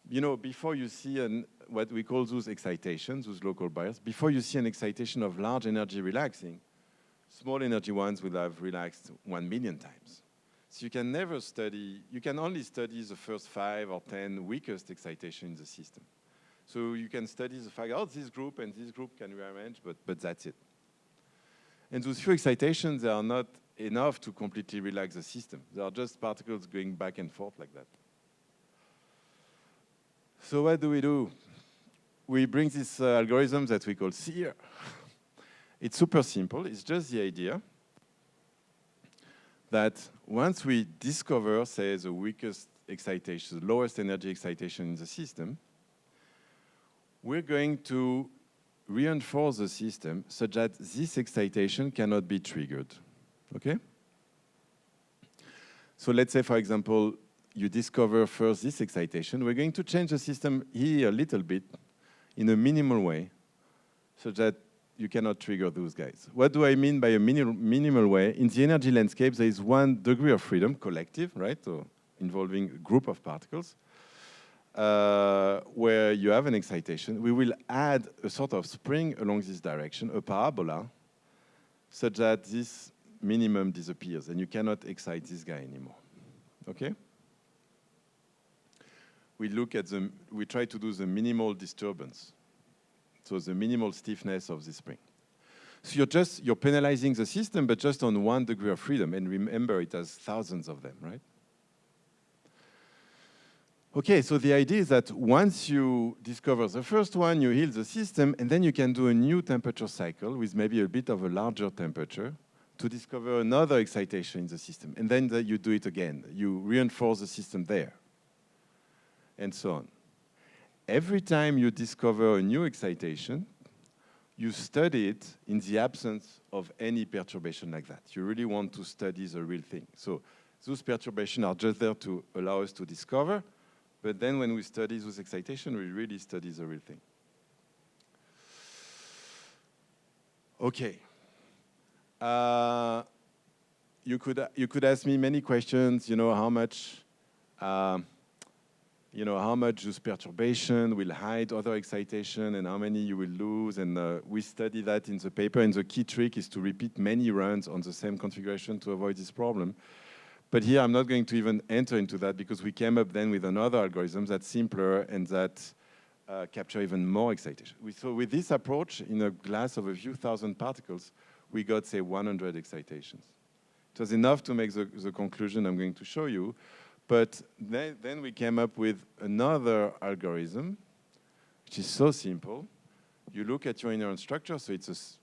you know, before you see what we call those excitations, those local barriers, before you see an excitation of large energy relaxing, small energy ones will have relaxed 1 million times. So you can never study, you can only study the first 5 or 10 weakest excitation in the system. So you can study the fact, oh, this group and this group can rearrange, but that's it. And those few excitations, they are not enough to completely relax the system. They are just particles going back and forth like that. So what do? We bring this algorithm that we call SAIFR. It's super simple. It's just the idea that once we discover, say, the weakest excitation, the lowest energy excitation in the system, we're going to reinforce the system such that this excitation cannot be triggered, okay? So let's say, for example, you discover first this excitation. We're going to change the system here a little bit in a minimal way so that you cannot trigger those guys. What do I mean by a minimal way? In the energy landscape, there is 1 degree of freedom, collective, right? So involving a group of particles, where you have an excitation. We will add a sort of spring along this direction, a parabola, such that this minimum disappears and you cannot excite this guy anymore, okay? We try to do the minimal disturbance, so the minimal stiffness of the spring. So you're penalizing the system, but just on 1 degree of freedom, and remember it has thousands of them, right? Okay, so the idea is that once you discover the first one, you heal the system, and then you can do a new temperature cycle with maybe a bit of a larger temperature to discover another excitation in the system. And then you do it again. You reinforce the system there, and so on. Every time you discover a new excitation, you study it in the absence of any perturbation like that. You really want to study the real thing. So those perturbations are just there to allow us to discover, but then when we study those excitations, we really study the real thing. Okay. You could ask me many questions, how much this perturbation will hide other excitation and how many you will lose. And we study that in the paper. And the key trick is to repeat many runs on the same configuration to avoid this problem. But here I'm not going to even enter into that because we came up then with another algorithm that's simpler and that capture even more excitation. So with this approach, in a glass of a few thousand particles, we got, say, 100 excitations. It was enough to make the conclusion I'm going to show you. But then we came up with another algorithm, which is so simple. You look at your inherent structure, so it's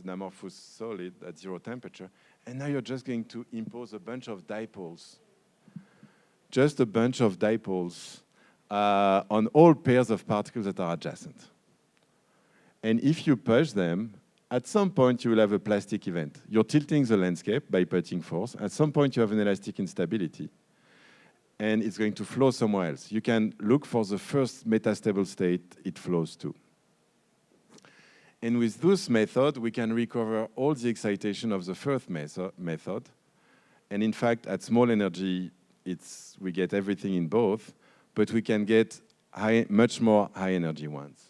an amorphous solid at 0 temperature, and now you're just going to impose a bunch of dipoles, just a bunch of dipoles on all pairs of particles that are adjacent. And if you push them, at some point you will have a plastic event. You're tilting the landscape by putting force. At some point you have an elastic instability, and it's going to flow somewhere else. You can look for the first metastable state it flows to. And with this method, we can recover all the excitation of the first method. And in fact, at small energy, we get everything in both, but we can get much more high energy ones.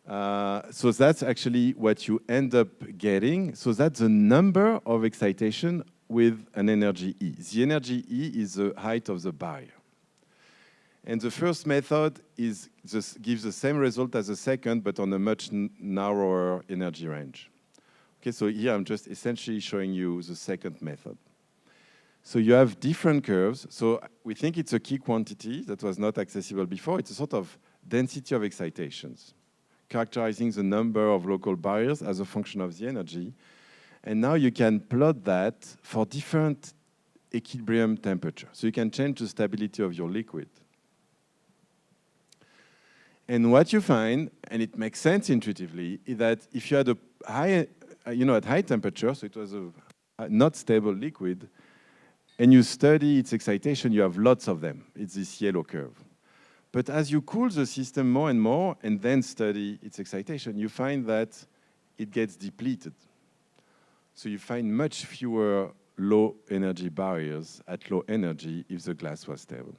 So that's actually what you end up getting. So that's the number of excitation with an energy E. The energy E is the height of the barrier. And the first method gives the same result as the second, but on a much narrower energy range. Okay, so here I'm just essentially showing you the second method. So you have different curves. So we think it's a key quantity that was not accessible before. It's a sort of density of excitations, characterizing the number of local barriers as a function of the energy. And now you can plot that for different equilibrium temperature. So you can change the stability of your liquid. And what you find, and it makes sense intuitively, is that if you had a high, at high temperature, so it was a not stable liquid, and you study its excitation, you have lots of them. It's this yellow curve. But as you cool the system more and more, and then study its excitation, you find that it gets depleted. So you find much fewer low energy barriers at low energy if the glass was stable.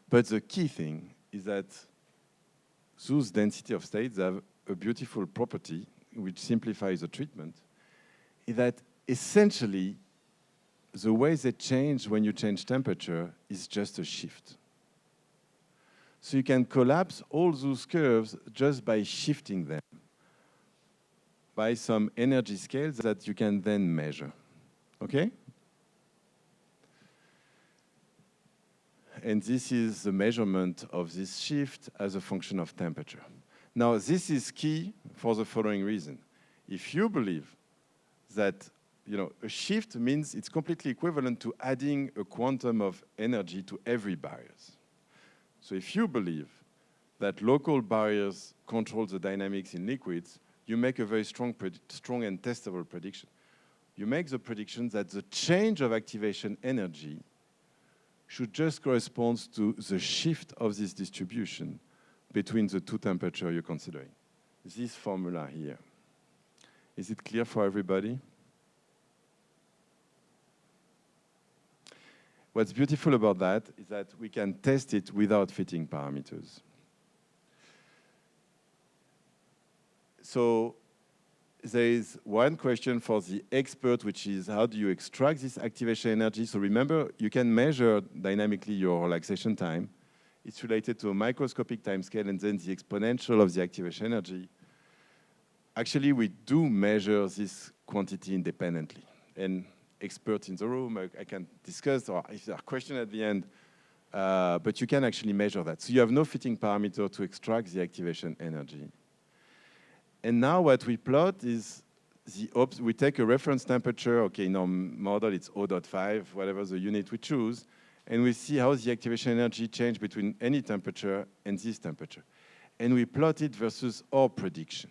But the key thing is that those density of states have a beautiful property which simplifies the treatment, is that essentially the way they change when you change temperature is just a shift. So you can collapse all those curves just by shifting them by some energy scales that you can then measure, okay? And this is the measurement of this shift as a function of temperature. Now, this is key for the following reason. If you believe that a shift means it's completely equivalent to adding a quantum of energy to every barrier. So if you believe that local barriers control the dynamics in liquids, you make a very strong and testable prediction. You make the prediction that the change of activation energy should just correspond to the shift of this distribution between the two temperatures you're considering. This formula here. Is it clear for everybody? What's beautiful about that is that we can test it without fitting parameters. So there is one question for the expert, which is how do you extract this activation energy? So remember, you can measure dynamically your relaxation time. It's related to a microscopic time scale and then the exponential of the activation energy. Actually, we do measure this quantity independently. And experts in the room, I can discuss, or if there are questions at the end, but you can actually measure that. So you have no fitting parameter to extract the activation energy. And now what we plot is we take a reference temperature, okay, in our model it's 0.5, whatever the unit we choose, and we see how the activation energy change between any temperature and this temperature. And we plot it versus our prediction.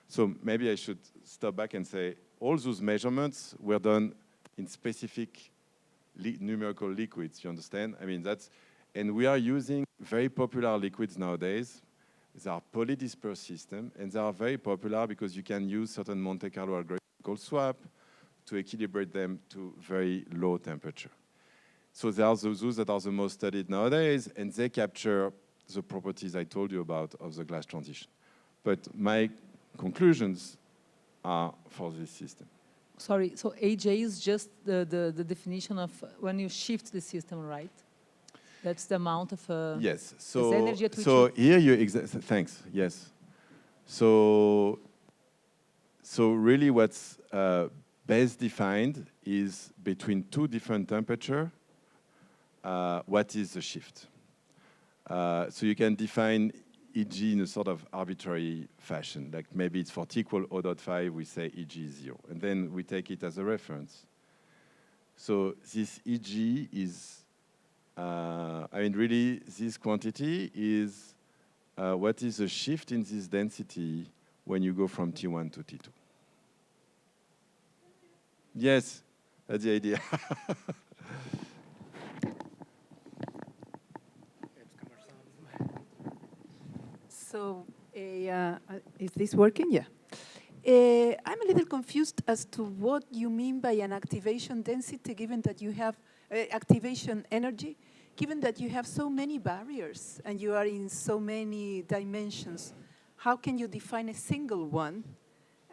So maybe I should stop back and say, all those measurements were done in specific numerical liquids, you understand? I mean, and we are using very popular liquids nowadays. They are polydispersed systems, and they are very popular because you can use certain Monte Carlo algorithm called swap to equilibrate them to very low temperature. So they are those that are the most studied nowadays, and they capture the properties I told you about of the glass transition. But my conclusions are for this system. Sorry, so AJ is just the definition of when you shift the system, right? That's the amount of yes. energy at So here you thanks. Yes. So really, what's best defined is between two different temperatures. What is the shift? So you can define EG in a sort of arbitrary fashion, like maybe it's for t equal 0.5, we say EG is 0, and then we take it as a reference. So this EG is, really this quantity is what is the shift in this density when you go from T1 to T2. Yes, that's the idea. So, is this working? Yeah. I'm a little confused as to what you mean by an activation density, given that you have activation energy, given that you have so many barriers and you are in so many dimensions. How can you define a single one,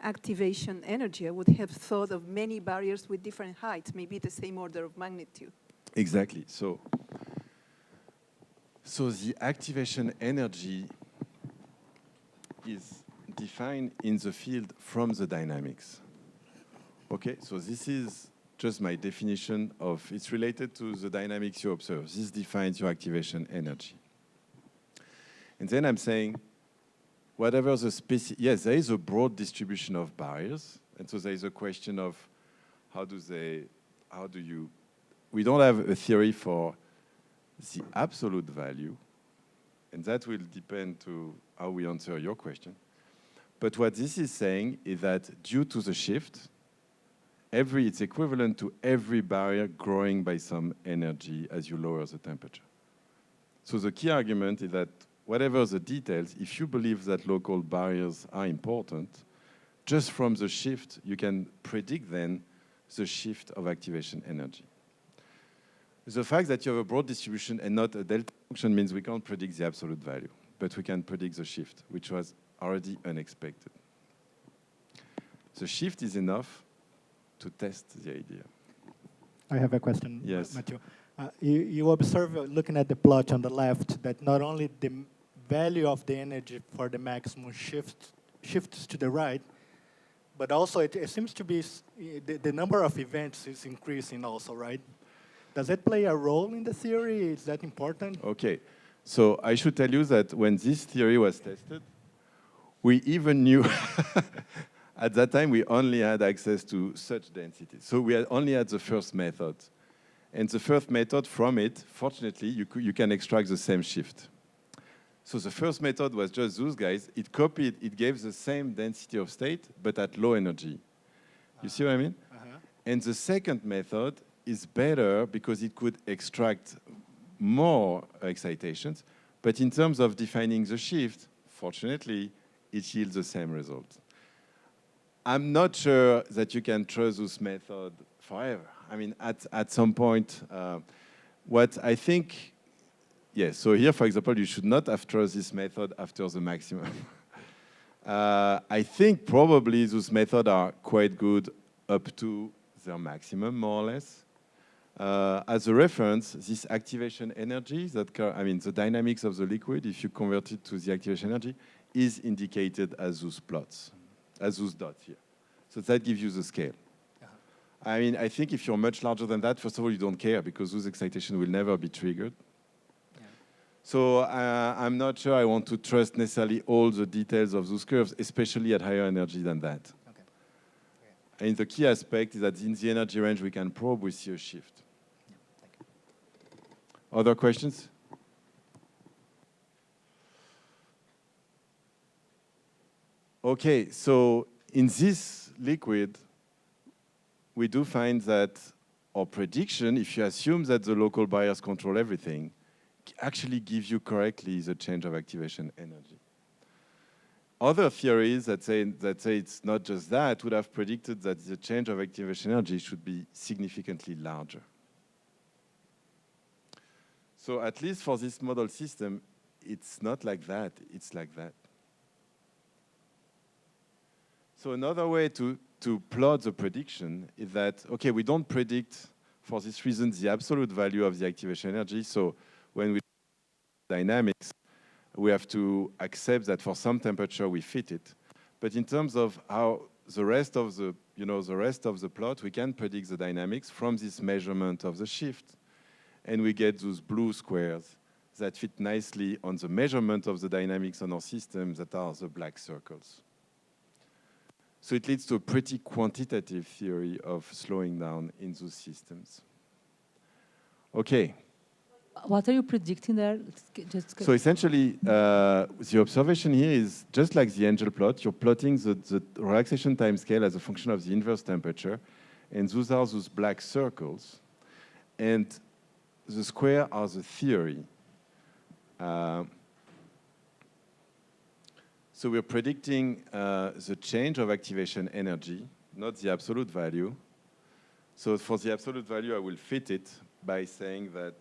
activation energy? I would have thought of many barriers with different heights, maybe the same order of magnitude. Exactly. So the activation energy is defined in the field from the dynamics. Okay, so this is just my definition of, it's related to the dynamics you observe. This defines your activation energy. And then I'm saying, whatever the yes, there is a broad distribution of barriers. And so there is a question of we don't have a theory for the absolute value. And that will depend to how we answer your question. But what this is saying is that due to the shift, it's equivalent to every barrier growing by some energy as you lower the temperature. So the key argument is that whatever the details, if you believe that local barriers are important, just from the shift, you can predict then the shift of activation energy. The fact that you have a broad distribution and not a delta function means we can't predict the absolute value, but we can predict the shift, which was already unexpected. The shift is enough to test the idea. I have a question, Yes. Matthieu. You observe, looking at the plot on the left, that not only the value of the energy for the maximum shifts to the right, but also it seems to be the number of events is increasing also, right? Does that play a role in the theory? Is that important? Okay, so I should tell you that when this theory was tested, we even knew, at that time we only had access to such densities. So we only had the first method. And the first method, from it, fortunately, you can extract the same shift. So the first method was just those guys. It copied, it gave the same density of state, but at low energy. You see what I mean? And the second method is better because it could extract more excitations, but in terms of defining the shift, fortunately, it yields the same result. I'm not sure that you can trust this method forever. I mean, at some point, what I think, yes, so here, for example, you should not have trust this method after the maximum. I think probably those methods are quite good up to their maximum, more or less. As a reference, this activation energy, the dynamics of the liquid, if you convert it to the activation energy, is indicated as those plots, as those dots here. So that gives you the scale. I mean, I think if you're much larger than that, first of all, you don't care because those excitations will never be triggered. So I'm not sure I want to trust necessarily all the details of those curves, especially at higher energy than that. And the key aspect is that in the energy range we can probe, we see a shift. Other questions? Okay, so in this liquid, we do find that our prediction, if you assume that the local barriers control everything, actually gives you correctly the change of activation energy. Other theories that say it's not just that would have predicted that the change of activation energy should be significantly larger. So at least for this model system, it's not like that, it's like that. So another way to plot the prediction is that, okay, we don't predict, for this reason, the absolute value of the activation energy. So when we dynamics, we have to accept that for some temperature we fit it. But in terms of how the rest of the plot, we can predict the dynamics from this measurement of the shift. And we get those blue squares that fit nicely on the measurement of the dynamics on our system that are the black circles. So it leads to a pretty quantitative theory of slowing down in those systems. Okay. What are you predicting there? So essentially, the observation here is just like the angel plot. You're plotting the relaxation time scale as a function of the inverse temperature. And those are those black circles. And the square are the theory. So we're predicting the change of activation energy, not the absolute value. So for the absolute value, I will fit it by saying that,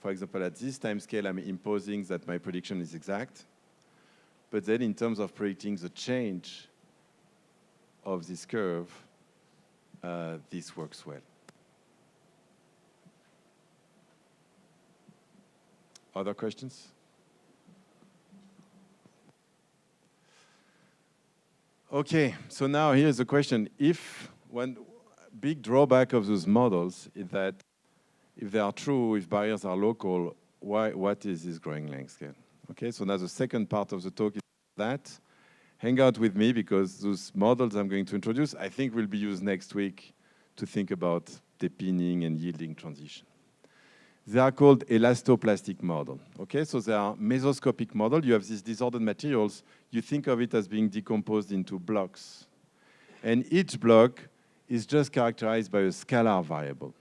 for example, at this time scale, I'm imposing that my prediction is exact. But then in terms of predicting the change of this curve, this works well. Other questions? Okay, so now here's the question. If one big drawback of those models is that if they are true, if barriers are local, what is this growing length scale? Okay, so now the second part of the talk is that. Hang out with me because those models I'm going to introduce, I think will be used next week to think about depinning and yielding transition. They are called elastoplastic model. Okay, so they are mesoscopic model. You have these disordered materials. You think of it as being decomposed into blocks. And each block is just characterized by a scalar variable.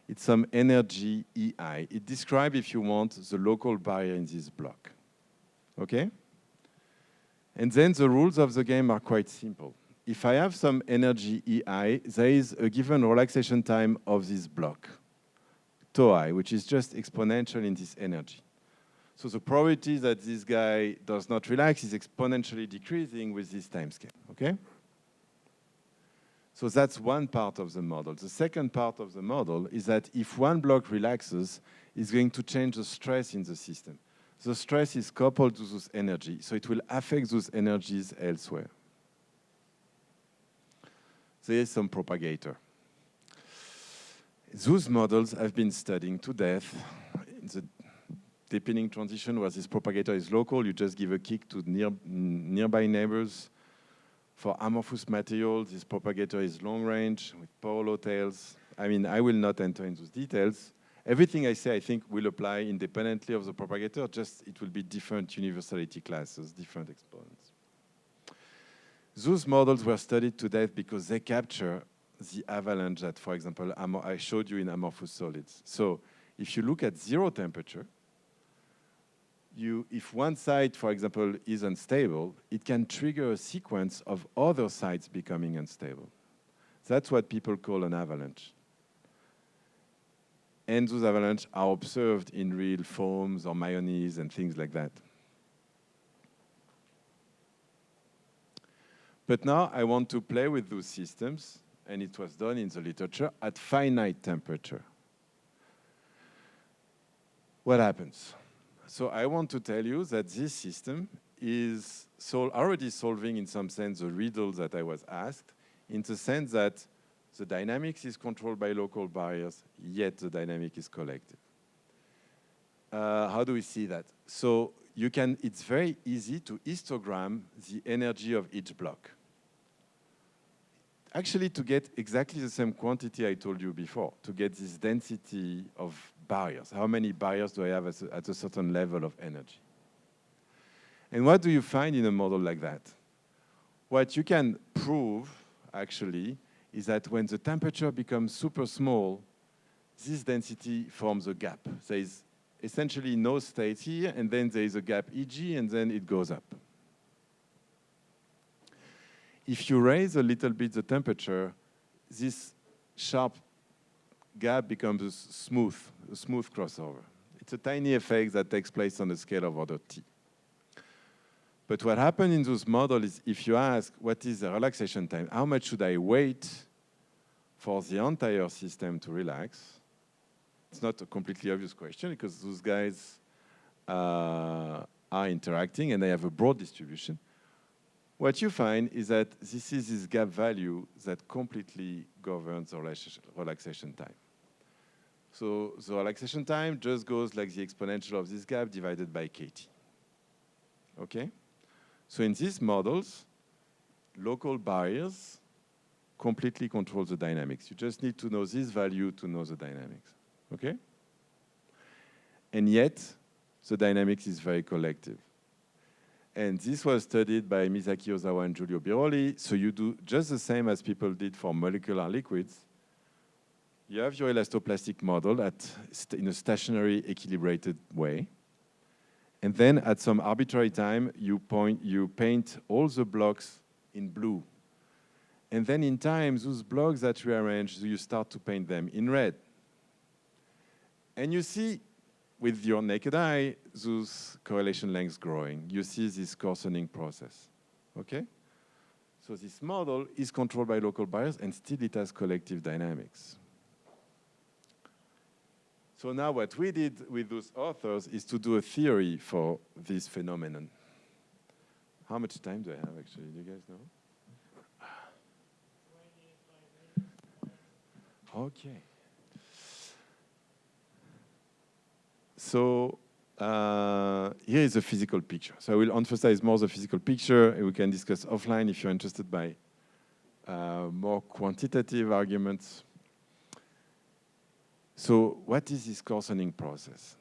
It's some energy EI. It describes, if you want, the local barrier in this block. Okay? And then the rules of the game are quite simple. if I have some energy EI, there is a given relaxation time of this block, tau I, which is just exponential in this energy. So the probability that this guy does not relax is exponentially decreasing with this time scale, okay? So that's one part of the model. The second part of the model is that if one block relaxes, it's going to change the stress in the system. The stress is coupled to this energy, so it will affect those energies elsewhere. There is some propagator. Those models have been studying to death. In the deepening transition, where this propagator is local, you just give a kick to nearby neighbors. For amorphous materials, this propagator is long range with Paulo tails. I mean, I will not enter into those details. Everything I say, I think, will apply independently of the propagator, just it will be different universality classes, different exponents. Those models were studied to death because they capture the avalanche that, for example, I showed you in amorphous solids. So if you look at 0 temperature, if one site, for example, is unstable, it can trigger a sequence of other sites becoming unstable. That's what people call an avalanche. And those avalanches are observed in real foams or mayonnaise and things like that. But now I want to play with those systems, and it was done in the literature at finite temperature. What happens? So I want to tell you that this system is already solving, in some sense, the riddle that I was asked, in the sense that the dynamics is controlled by local barriers, yet the dynamic is collective. How do we see that? So it's very easy to histogram the energy of each block. Actually, to get exactly the same quantity I told you before, to get this density of barriers. How many barriers do I have at a certain level of energy? And what do you find in a model like that? What you can prove, actually, is that when the temperature becomes super small, this density forms a gap. There is essentially no state here, and then there is a gap EG, and then it goes up. If you raise a little bit the temperature, this sharp gap becomes a smooth crossover. It's a tiny effect that takes place on the scale of order T. But what happens in those models is if you ask, what is the relaxation time? How much should I wait for the entire system to relax? It's not a completely obvious question because those guys are interacting and they have a broad distribution. What you find is that this is this gap value that completely governs the relaxation time. So the relaxation time just goes like the exponential of this gap divided by kT. Okay? So in these models, local barriers completely control the dynamics. You just need to know this value to know the dynamics. Okay? And yet, the dynamics is very collective. And this was studied by Misaki Ozawa and Giulio Biroli. So you do just the same as people did for molecular liquids. You have your elastoplastic model in a stationary, equilibrated way. And then at some arbitrary time, you paint all the blocks in blue. And then in time, those blocks that rearrange, you start to paint them in red. And you see, with your naked eye, those correlation lengths growing. You see this coarsening process, okay? So this model is controlled by local barriers, and still it has collective dynamics. So now what we did with those authors is to do a theory for this phenomenon. How much time do I have, actually? Do you guys know? 25 minutes. Okay. So here is a physical picture. So I will emphasize more the physical picture, and we can discuss offline if you're interested by more quantitative arguments. So what is this coarsening process?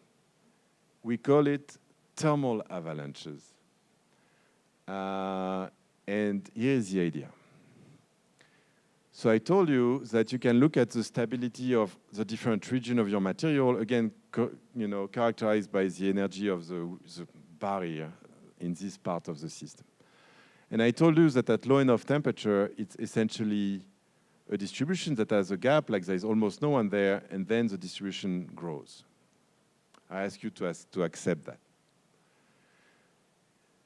We call it thermal avalanches. And here is the idea. So I told you that you can look at the stability of the different region of your material, again, characterized by the energy of the barrier in this part of the system. And I told you that at low enough temperature, it's essentially a distribution that has a gap, like there's almost no one there, and then the distribution grows. I ask you to accept that.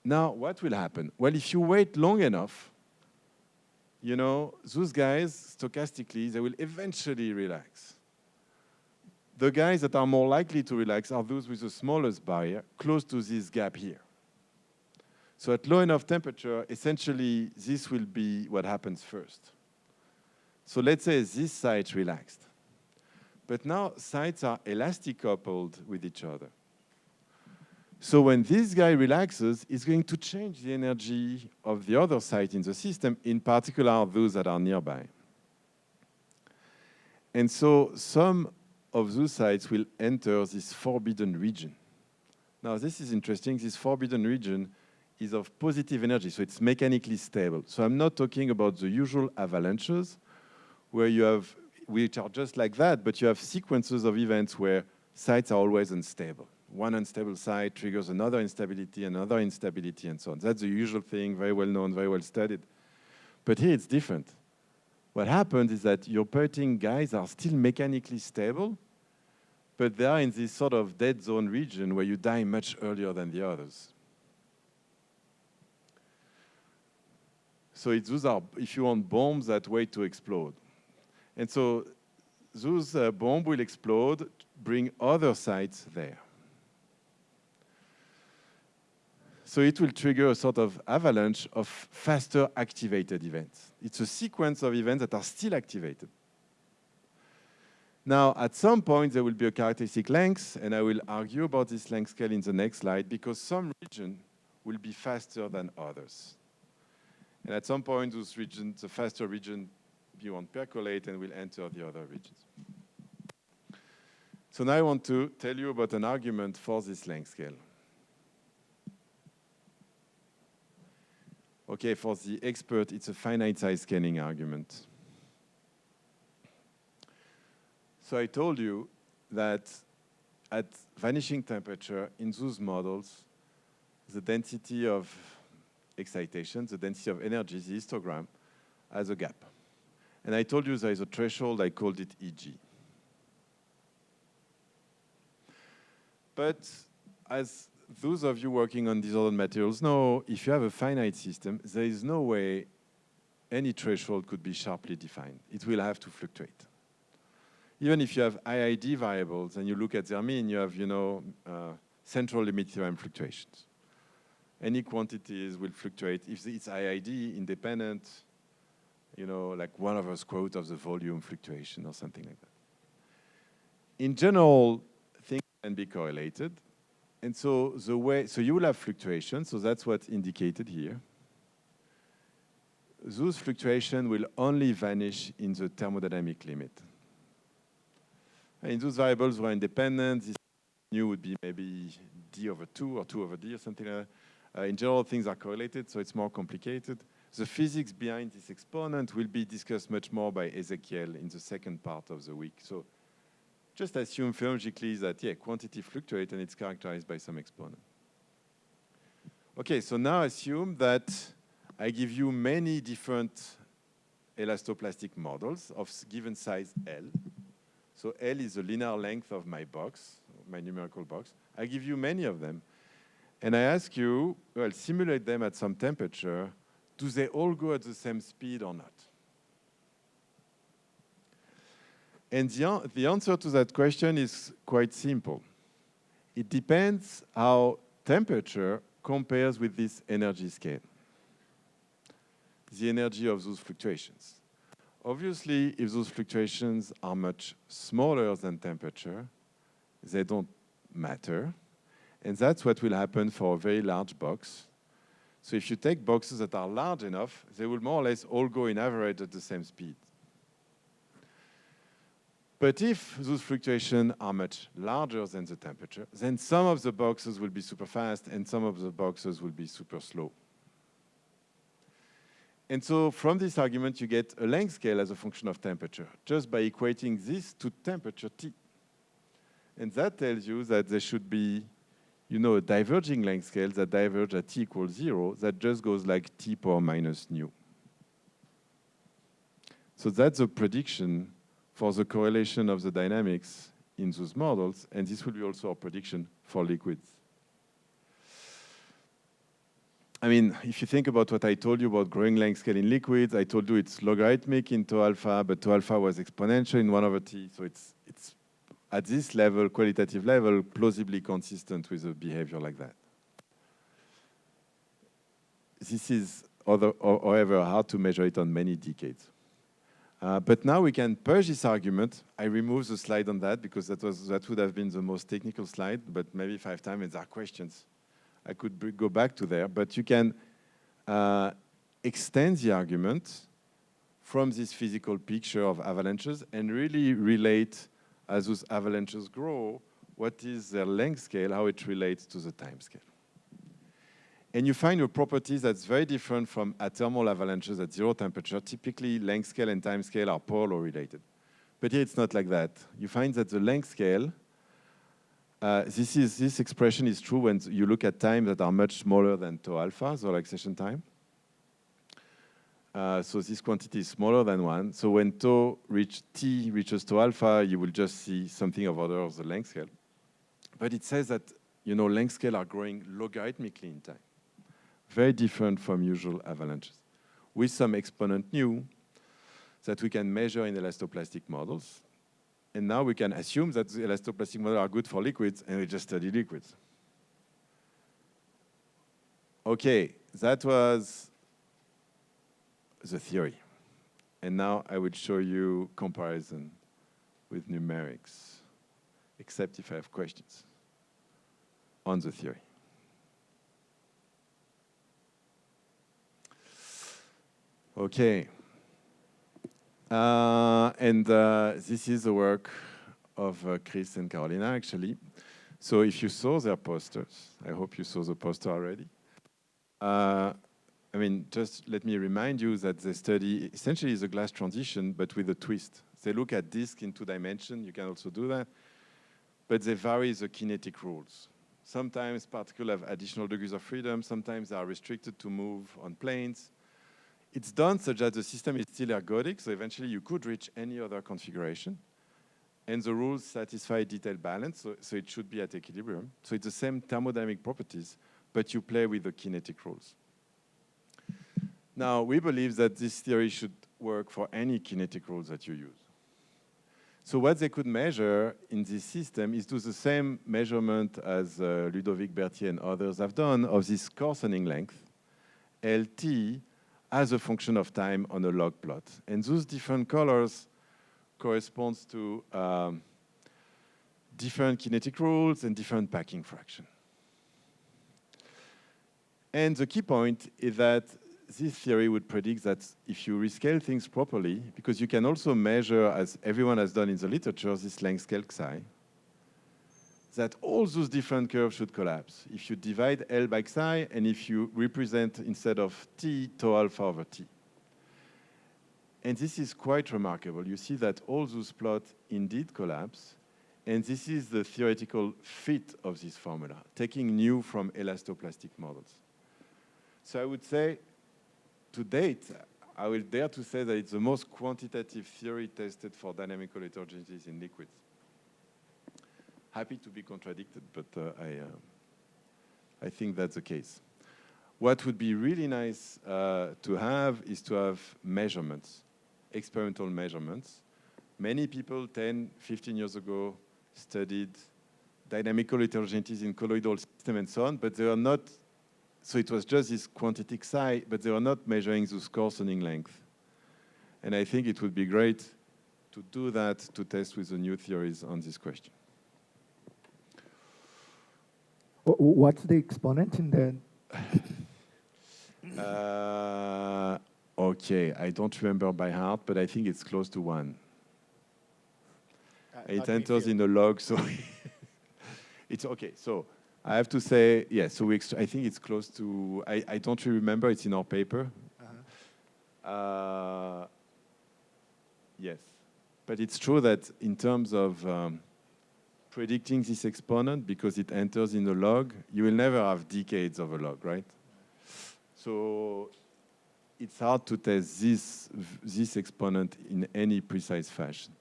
Now, what will happen? Well, if you wait long enough, you know, those guys, stochastically, they will eventually relax. The guys that are more likely to relax are those with the smallest barrier, close to this gap here. So at low enough temperature, essentially, this will be what happens first. So let's say this site relaxed. But now sites are elastic coupled with each other. So when this guy relaxes, it's going to change the energy of the other site in the system, in particular those that are nearby. And so some of those sites will enter this forbidden region. Now this is interesting. This forbidden region is of positive energy, so it's mechanically stable. So I'm not talking about the usual avalanches, where you have, which are just like that, but you have sequences of events where sites are always unstable. One unstable site triggers another instability, and so on. That's the usual thing, very well known, very well studied. But here it's different. What happens is that your operating guys are still mechanically stable, but they are in this sort of dead zone region where you die much earlier than the others. So those are, if you want, bombs that wait to explode. And so those bombs will explode, bring other sites there. So it will trigger a sort of avalanche of faster activated events. It's a sequence of events that are still activated. Now, at some point, there will be a characteristic length, and I will argue about this length scale in the next slide, because some region will be faster than others. And at some point, those regions, the faster region, you won't percolate and will enter the other regions. So now I want to tell you about an argument for this length scale. Okay, for the expert, it's a finite size scaling argument. So I told you that at vanishing temperature in those models, the density of excitation, the density of energy, the histogram, has a gap. And I told you there is a threshold, I called it EG. But as those of you working on these other materials know, if you have a finite system, there is no way any threshold could be sharply defined. It will have to fluctuate. Even if you have IID variables and you look at their mean, you have, central limit theorem fluctuations. Any quantities will fluctuate. If it's IID independent, like 1/square of the volume fluctuation or something like that. In general, things can be correlated. And so you will have fluctuations, so that's what's indicated here. Those fluctuations will only vanish in the thermodynamic limit. And those variables were independent. This nu would be maybe d/2 or 2/d or something like that. In general, things are correlated, so it's more complicated. The physics behind this exponent will be discussed much more by Ezekiel in the second part of the week. So just assume phenomenologically that, quantity fluctuates and it's characterized by some exponent. Okay, so now assume that I give you many different elastoplastic models of given size L. So L is the linear length of my box, my numerical box. I give you many of them. And I ask you, well, simulate them at some temperature. Do they all go at the same speed or not? And the answer to that question is quite simple. It depends how temperature compares with this energy scale, the energy of those fluctuations. Obviously, if those fluctuations are much smaller than temperature, they don't matter. And that's what will happen for a very large box. So if you take boxes that are large enough, they will more or less all go in average at the same speed. But if those fluctuations are much larger than the temperature, then some of the boxes will be super fast and some of the boxes will be super slow. And so from this argument, you get a length scale as a function of temperature, just by equating this to temperature T. And that tells you that there should be you know, a diverging length scale that diverge at t equals 0, that just goes like t power minus nu. So that's a prediction for the correlation of the dynamics in those models, and this will be also a prediction for liquids. I mean, if you think about what I told you about growing length scale in liquids, I told you it's logarithmic in tau alpha, but tau alpha was exponential in 1/t, so it's at this level, qualitative level, plausibly consistent with a behavior like that. This is, however, hard to measure it on many decades. But now we can purge this argument. I remove the slide on that because that would have been the most technical slide, but maybe if I have time and there are questions, I could go back to there. But you can extend the argument from this physical picture of avalanches and really relate, as those avalanches grow, what is their length scale, how it relates to the time scale. And you find a property that's very different from athermal avalanches at 0 temperature. Typically, length scale and time scale are polar related. But here it's not like that. You find that the length scale, this expression is true when you look at times that are much smaller than tau alpha, the relaxation time. So this quantity is smaller than 1. So when t reaches tau alpha, you will just see something of order of the length scale. But it says that, you know, length scale are growing logarithmically in time. Very different from usual avalanches, with some exponent nu that we can measure in elastoplastic models. And now we can assume that the elastoplastic models are good for liquids, and we just study liquids. Okay, that was the theory. And now I will show you comparison with numerics, except if I have questions on the theory. Okay. This is the work of Chris and Carolina, actually. So if you saw their posters, I hope you saw the poster already. I mean, just let me remind you that the study essentially is a glass transition, but with a twist. They look at disk in 2 dimensions. You can also do that. But they vary the kinetic rules. Sometimes particles have additional degrees of freedom. Sometimes they are restricted to move on planes. It's done such that the system is still ergodic, so eventually you could reach any other configuration. And the rules satisfy detailed balance, so it should be at equilibrium. So it's the same thermodynamic properties, but you play with the kinetic rules. Now, we believe that this theory should work for any kinetic rules that you use. So what they could measure in this system is do the same measurement as Ludovic Berthier and others have done of this coarsening length, LT, as a function of time on a log plot. And those different colors corresponds to different kinetic rules and different packing fraction. And the key point is that this theory would predict that if you rescale things properly, because you can also measure, as everyone has done in the literature, this length scale psi, that all those different curves should collapse. If you divide L by psi, and if you represent, instead of t, tau alpha over t. And this is quite remarkable. You see that all those plots indeed collapse, and this is the theoretical fit of this formula, taking nu from elastoplastic models. So I would say, to date, I will dare to say that it's the most quantitative theory tested for dynamical heterogeneities in liquids. Happy to be contradicted, but I think that's the case. What would be really nice to have is to have measurements, experimental measurements. Many people 10, 15 years ago studied dynamical heterogeneities in colloidal systems and so on, but they are not, so it was just this quantitic psi, but they were not measuring those coarsening length. And I think it would be great to do that, to test with the new theories on this question. What's the exponent in the... Okay, I don't remember by heart, but I think it's close to 1. It enters in a log, so it's okay. So I have to say, yes, so I think it's close to, I don't really remember, it's in our paper. Yes, but it's true that in terms of predicting this exponent because it enters in a log, you will never have decades of a log, right? So it's hard to test this exponent in any precise fashion.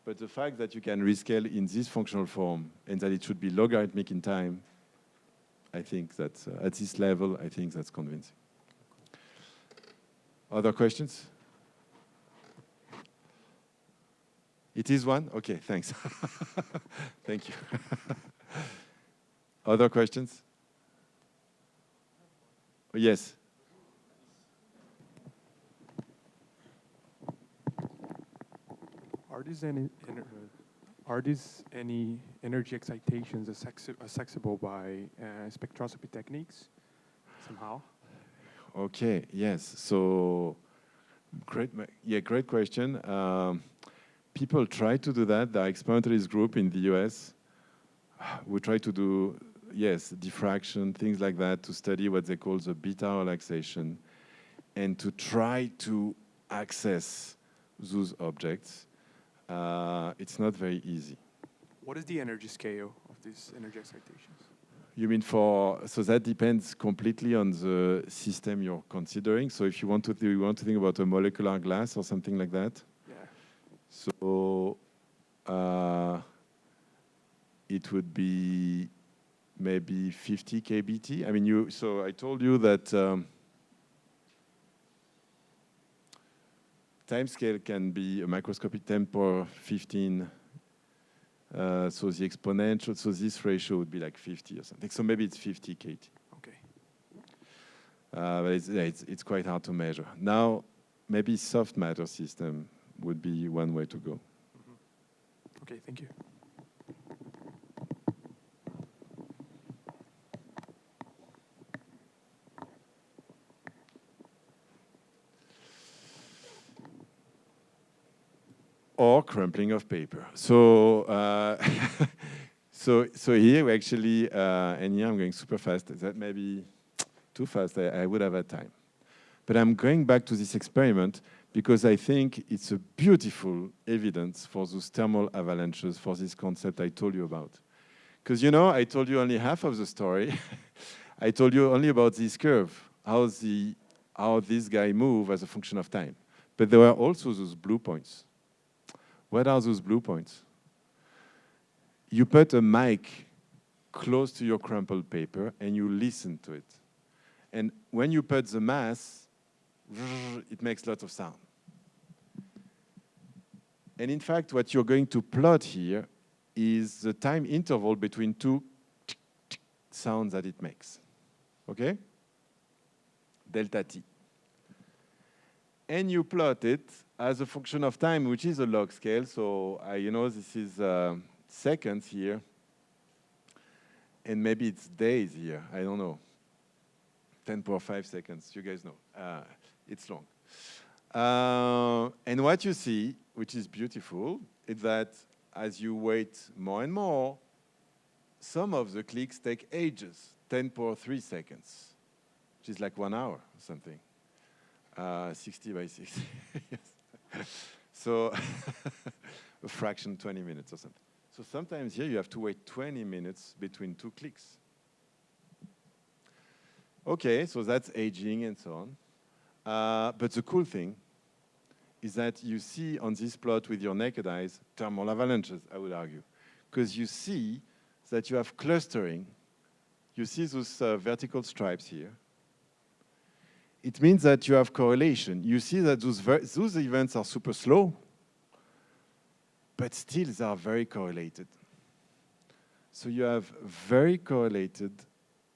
But the fact that you can rescale in this functional form and that it should be logarithmic in time, I think that at this level, I think that's convincing. Other questions? It is one? Okay, thanks. Thank you. Other questions? Yes. Are these any energy excitations accessible by spectroscopy techniques somehow? Okay, yes. So, great question. People try to do that. The experimentalist group in the US, we try to do, yes, diffraction, things like that, to study what they call the beta relaxation and to try to access those objects. It's not very easy. What is the energy scale of these energy excitations? You mean so that depends completely on the system you're considering. So if you want to think about a molecular glass or something like that. Yeah. So it would be maybe 50 kBT. I mean, so I told you that time scale can be a microscopic 10 power 15. So the exponential, so this ratio would be like 50 or something. So maybe it's 50 kT. Okay. But it's quite hard to measure. Now, maybe soft matter system would be one way to go. Mm-hmm. Okay, thank you. Or crumpling of paper. So, so here we actually, and here I'm going super fast. That may be too fast. I would have had time. But I'm going back to this experiment because I think it's a beautiful evidence for those thermal avalanches, for this concept I told you about. Because, you know, I told you only half of the story. I told you only about this curve, how this guy moves as a function of time. But there were also those blue points. What are those blue points? You put a mic close to your crumpled paper and you listen to it. And when you put the mass, it makes lots of sound. And in fact, what you're going to plot here is the time interval between two sounds that it makes. Okay? Delta t. And you plot it as a function of time, which is a log scale. So, you know, this is seconds here. And maybe it's days here. I don't know. 10 power 5 seconds. You guys know. It's long. And what you see, which is beautiful, is that as you wait more and more, some of the clicks take ages, 10 power 3 seconds, which is like 1 hour or something. 60 by 60. Yes. So a fraction, 20 minutes or something. So sometimes here you have to wait 20 minutes between two clicks. Okay, so that's aging and so on. But the cool thing is that you see on this plot with your naked eyes thermal avalanches, I would argue, because you see that you have clustering. You see those vertical stripes here. It means that you have correlation. You see that those events are super slow, but still they are very correlated. So you have very correlated,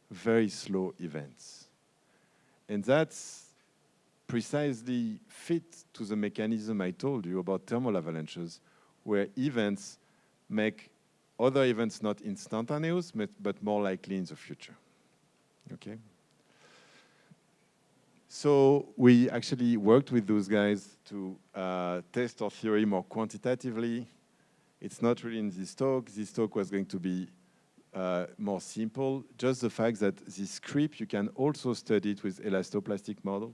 very slow events. And that's precisely fit to the mechanism I told you about thermal avalanches, where events make other events not instantaneous, but more likely in the future. Okay? So we actually worked with those guys to test our theory more quantitatively. It's not really in this talk. This talk was going to be more simple. Just the fact that this creep, you can also study it with elastoplastic model.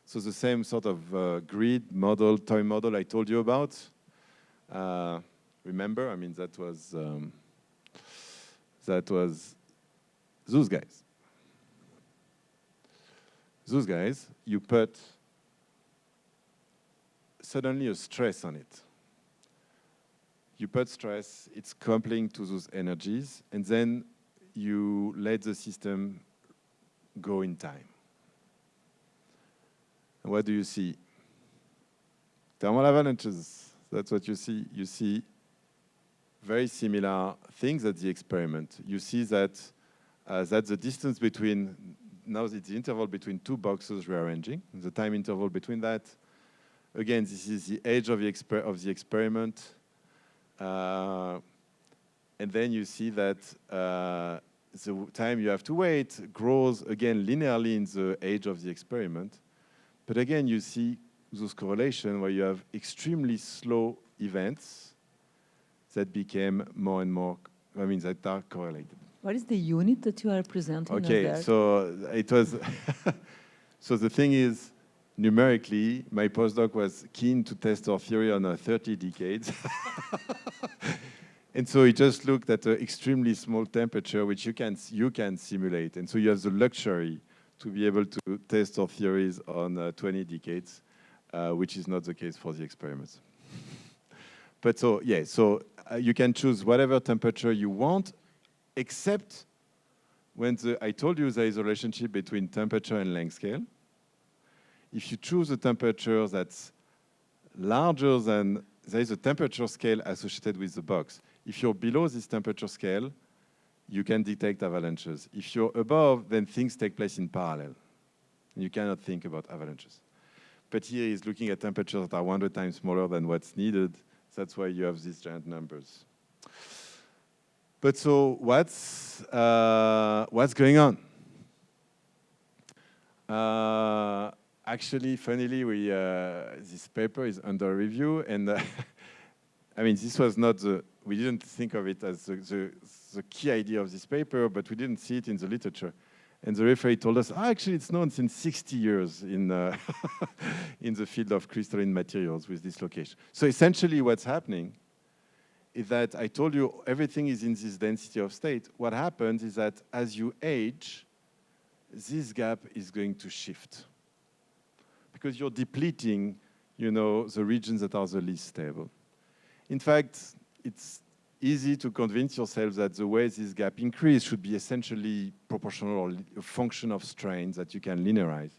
So the same sort of grid model, toy model I told you about. Remember, I mean, that was those guys. Those guys, you put suddenly a stress on it. You put stress, it's coupling to those energies, and then you let the system go in time. And what do you see? Thermal avalanches. That's what you see. You see very similar things at the experiment. You see that that's the distance between, now it's the interval between two boxes rearranging, the time interval between that. Again, this is the age of the experiment. And then you see that the time you have to wait grows, again, linearly in the age of the experiment. But again, you see those correlations where you have extremely slow events that became more and more, I mean, that are correlated. What is the unit that you are presenting? Okay, so it was, so the thing is, numerically, my postdoc was keen to test our theory on 30 decades. And so he just looked at an extremely small temperature, which you can simulate. And so you have the luxury to be able to test our theories on 20 decades, which is not the case for the experiments. But so, yeah, so you can choose whatever temperature you want, except when I told you there is a relationship between temperature and length scale. If you choose a temperature that's larger than, there is a temperature scale associated with the box. If you're below this temperature scale, you can detect avalanches. If you're above, then things take place in parallel. You cannot think about avalanches. But here he's looking at temperatures that are 100 times smaller than what's needed. That's why you have these giant numbers. But so what's going on? Actually, funnily, this paper is under review, and I mean, this was not we didn't think of it as the key idea of this paper, but we didn't see it in the literature. And the referee told us, actually, it's known since 60 years in, in the field of crystalline materials with this location. So essentially what's happening is that I told you everything is in this density of state. What happens is that as you age, this gap is going to shift because you're depleting, you know, the regions that are the least stable. In fact, it's easy to convince yourself that the way this gap increases should be essentially proportional or a function of strains that you can linearize.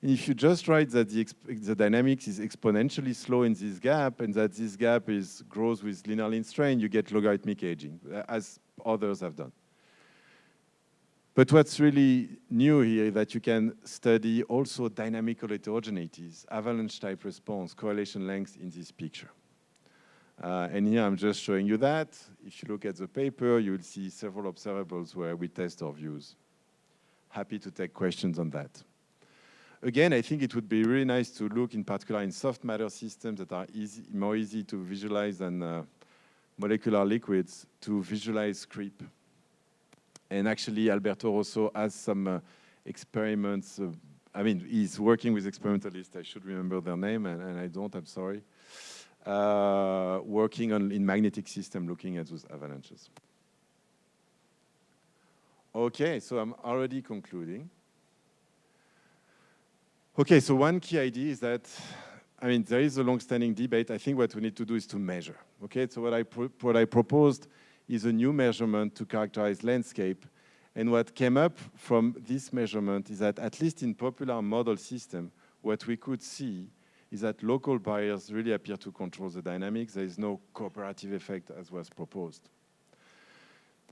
And if you just write that the dynamics is exponentially slow in this gap and that this gap grows with linear strain, you get logarithmic aging, as others have done. But what's really new here is that you can study also dynamical heterogeneities, avalanche-type response, correlation lengths in this picture. And here I'm just showing you that. If you look at the paper, you will see several observables where we test our views. Happy to take questions on that. Again, I think it would be really nice to look in particular in soft matter systems that are more easy to visualize than molecular liquids to visualize creep. And actually, Alberto Rosso has some experiments. I mean, he's working with experimentalists. I should remember their name, and I don't, I'm sorry. Working in magnetic system, looking at those avalanches. Okay, so I'm already concluding. Okay, so one key idea is that, I mean, there is a long-standing debate. I think what we need to do is to measure. Okay, so what I proposed is a new measurement to characterize landscape. And what came up from this measurement is that, at least in popular model system, what we could see is that local barriers really appear to control the dynamics. There is no cooperative effect as was proposed.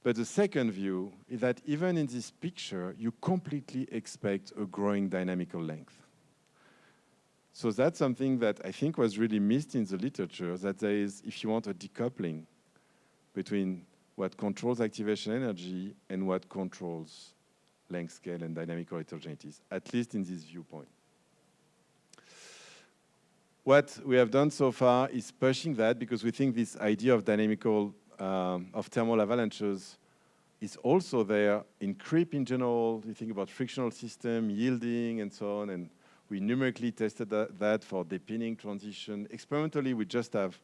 But the second view is that even in this picture, you completely expect a growing dynamical length. So that's something that I think was really missed in the literature, that there is, if you want, a decoupling between what controls activation energy and what controls length scale and dynamical heterogeneities, at least in this viewpoint. What we have done so far is pushing that because we think this idea of dynamical, of thermal avalanches is also there in creep in general. You think about frictional system, yielding, and so on, and we numerically tested that for depinning transition. Experimentally, we just have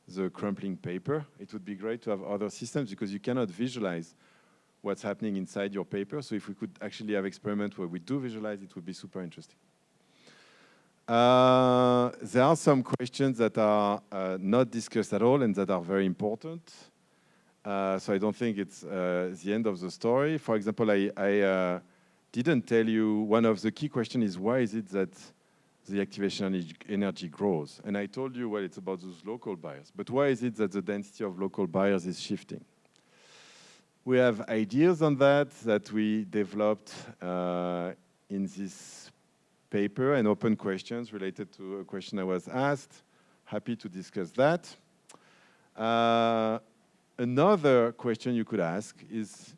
the crumpling paper. It would be great to have other systems because you cannot visualize what's happening inside your paper. So if we could actually have experiments where we do visualize, it would be super interesting. There are some questions that are not discussed at all and that are very important. So I don't think it's the end of the story. For example, I didn't tell you, one of the key questions is why is it that the activation energy grows? And I told you, well, it's about those local buyers. But why is it that the density of local buyers is shifting? We have ideas on that we developed in this paper and open questions related to a question I was asked. Happy to discuss that. Another question you could ask is,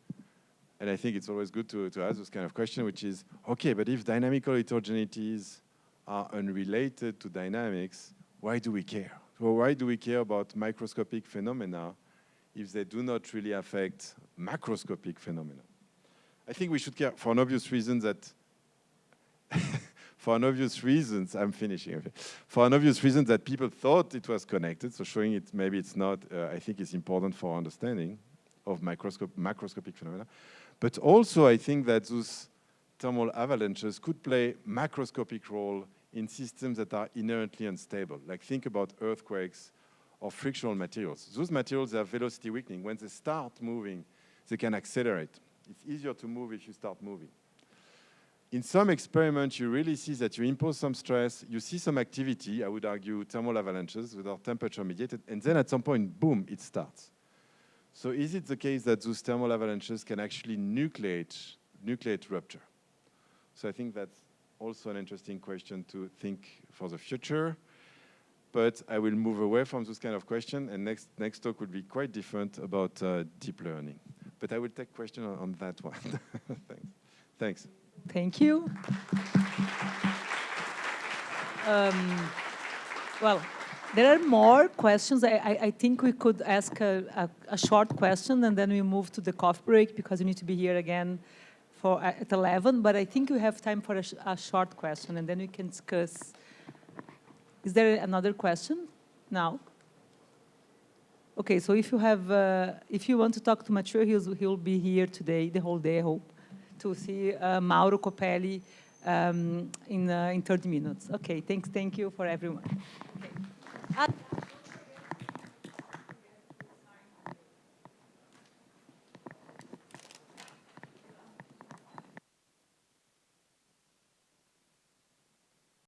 and I think it's always good to ask this kind of question, which is, okay, but if dynamical heterogeneities are unrelated to dynamics, why do we care? Well, why do we care about microscopic phenomena if they do not really affect macroscopic phenomena? I think we should care for an obvious reason that for an obvious reasons, I'm finishing. Okay. For an obvious reason that people thought it was connected, so showing it maybe it's not, I think is important for understanding of macroscopic phenomena. But also I think that those thermal avalanches could play macroscopic role in systems that are inherently unstable. Like think about earthquakes or frictional materials. Those materials have velocity weakening. When they start moving, they can accelerate. It's easier to move if you start moving. In some experiments, you really see that you impose some stress, you see some activity, I would argue thermal avalanches that are temperature mediated, and then at some point, boom, it starts. So is it the case that those thermal avalanches can actually nucleate rupture? So I think that's also an interesting question to think for the future. But I will move away from those kind of questions, and next talk will be quite different about deep learning. But I will take question on that one. Thanks. Thank you. Well, there are more questions. I think we could ask a short question and then we move to the coffee break because we need to be here again at 11. But I think we have time for a short question and then we can discuss. Is there another question now? Okay, so if you want to talk to Matthieu, he'll be here today, the whole day, I hope, to see Mauro Copelli in 30 minutes. Okay, thank you for everyone. Okay.